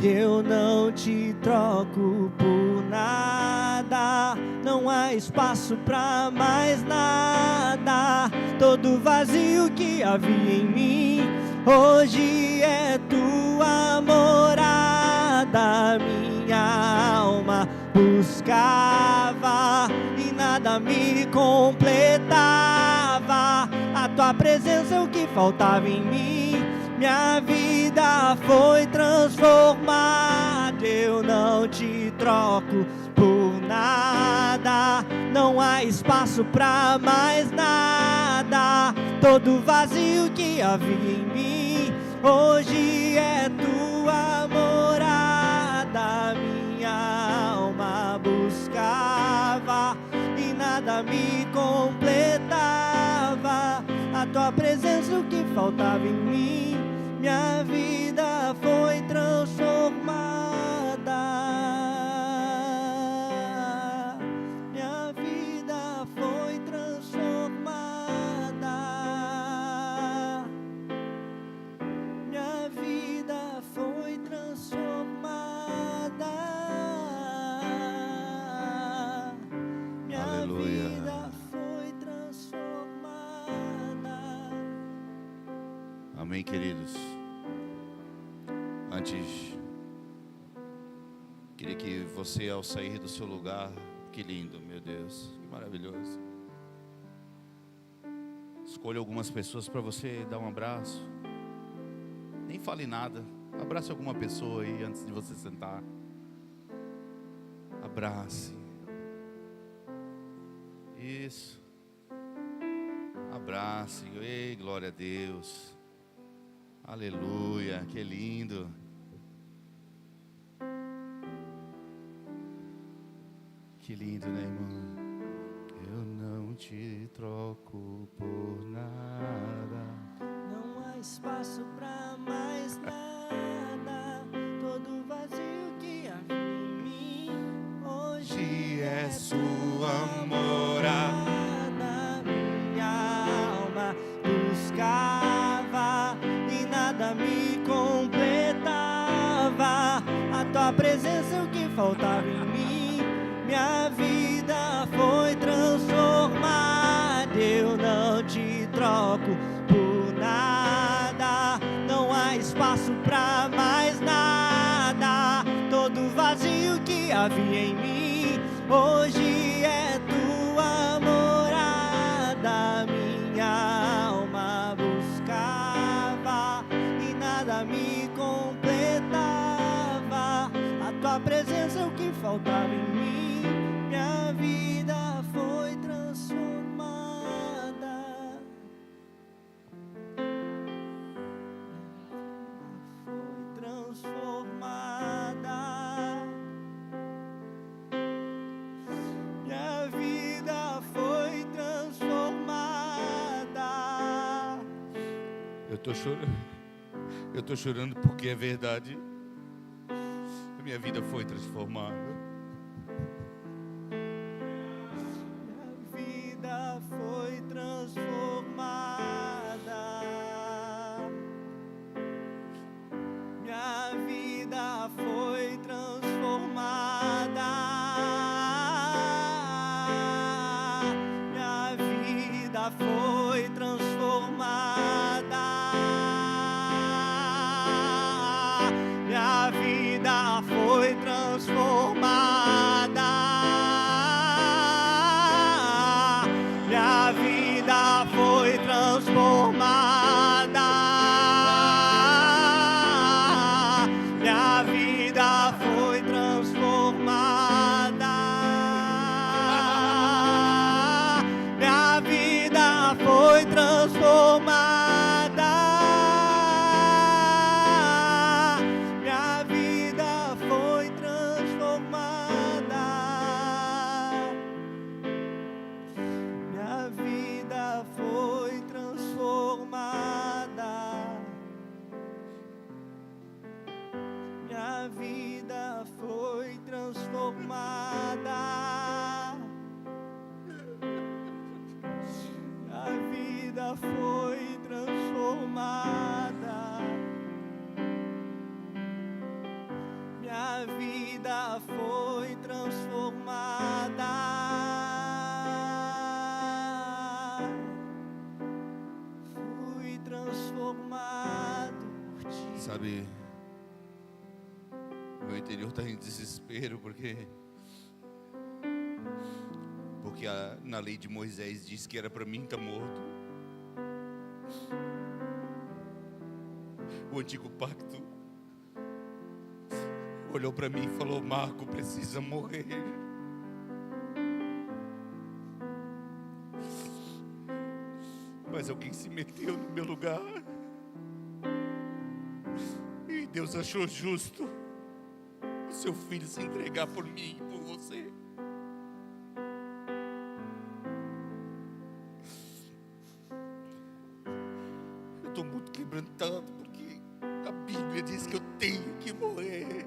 Eu não te troco por nada. Não há espaço pra mais nada. Todo vazio que havia em mim, hoje é tua morada. Minha alma buscava e nada me completava. A tua presença é o que faltava em mim. Minha vida foi transformada. Eu não te troco por nada. Não há espaço pra mais nada. Todo vazio que havia em mim, hoje é tua morada. Minha alma buscava e nada me completava. A tua presença é o que faltava em mim. Minha vida foi transformada. Minha vida foi transformada. Minha vida foi transformada. Minha Aleluia. vida foi transformada. Amém, queridos. Antes, queria que você, ao sair do seu lugar, que lindo, meu Deus, que maravilhoso. Escolha algumas pessoas para você dar um abraço. Nem fale nada. Abrace alguma pessoa aí antes de você sentar. Abrace. Isso. Abrace. Ei, glória a Deus. Aleluia, que lindo. Que lindo, né, irmão? Eu não te troco por nada. Não há espaço pra mais nada. Todo vazio que havia em mim, hoje é sua morada. Minha alma buscava e nada me completava. A tua presença é o que faltava em mim. Minha vida foi transformada. Eu não te troco por nada. Não há espaço pra mais nada. Todo vazio que havia em mim, hoje é tua morada. Minha alma buscava e nada me completava. A tua presença é o que faltava em mim. Minha vida foi transformada. Foi transformada. Minha vida foi transformada. Eu tô chorando porque é verdade. minha vida foi transformada. Minha vida foi transformada. Minha vida foi transformada. Minha vida foi transformada. Minha vida foi transformada. Minha vida foi transformada. Minha vida foi transformada. Minha vida foi transformada. Minha vida foi transformada. Minha vida foi transformada. Minha vida foi transformada. Minha vida foi transformada. Minha vida foi transformada. Fui transformado por ti. Sabe, meu interior está em desespero porque na lei de Moisés diz que era para mim estar morto. O antigo pacto olhou para mim e falou: Marco precisa morrer. Mas alguém se meteu no meu lugar e Deus achou justo o seu filho se entregar por mim e por você. Eu estou muito quebrantado porque a Bíblia diz que eu tenho que morrer.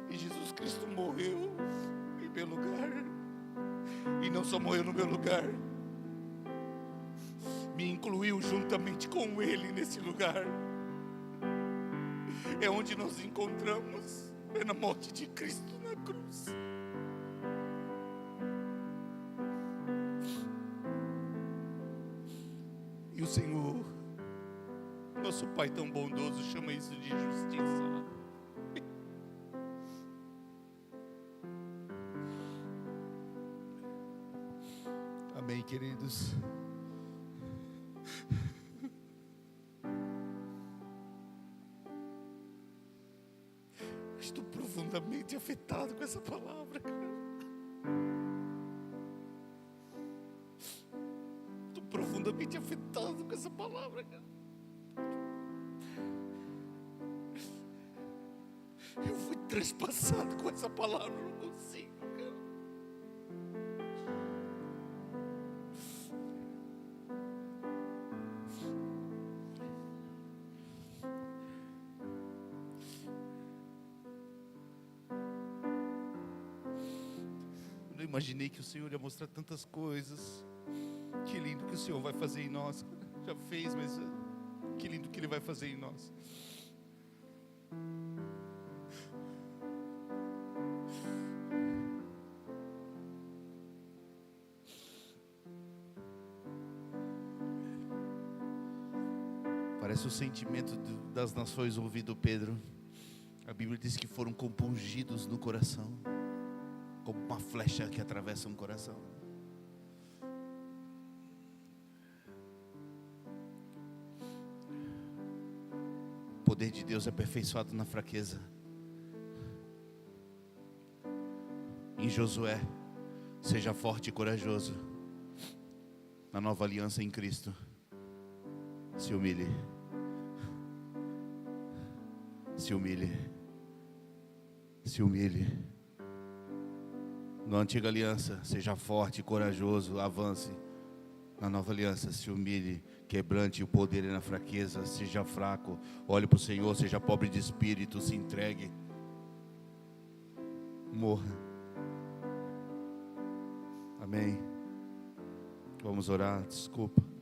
E Jesus Cristo morreu em meu lugar. E não só morreu no meu lugar, me incluiu juntamente com Ele nesse lugar. É onde nós encontramos, é na morte de Cristo na cruz. E o Senhor, nosso Pai tão bondoso, chama isso de justiça. Amém, queridos. Estou profundamente afetado com essa palavra, cara. Estou profundamente afetado com essa palavra, cara. Eu fui trespassado com essa palavra, não consigo, cara. Eu não imaginei que o Senhor ia mostrar tantas coisas. Que lindo que o Senhor vai fazer em nós. Já fez, mas que lindo que Ele vai fazer em nós. Parece o sentimento das nações ouvindo Pedro. A Bíblia diz que foram compungidos no coração, como uma flecha que atravessa um coração. O poder de Deus é aperfeiçoado na fraqueza. Em Josué, seja forte e corajoso. Na nova aliança em Cristo, se humilhe. Se humilhe. Se humilhe. Na antiga aliança, seja forte e corajoso, avance. Na nova aliança, se humilhe, quebrante o poder na fraqueza, seja fraco, olhe para o Senhor, seja pobre de espírito, se entregue. morra. Amém. Vamos orar, desculpa.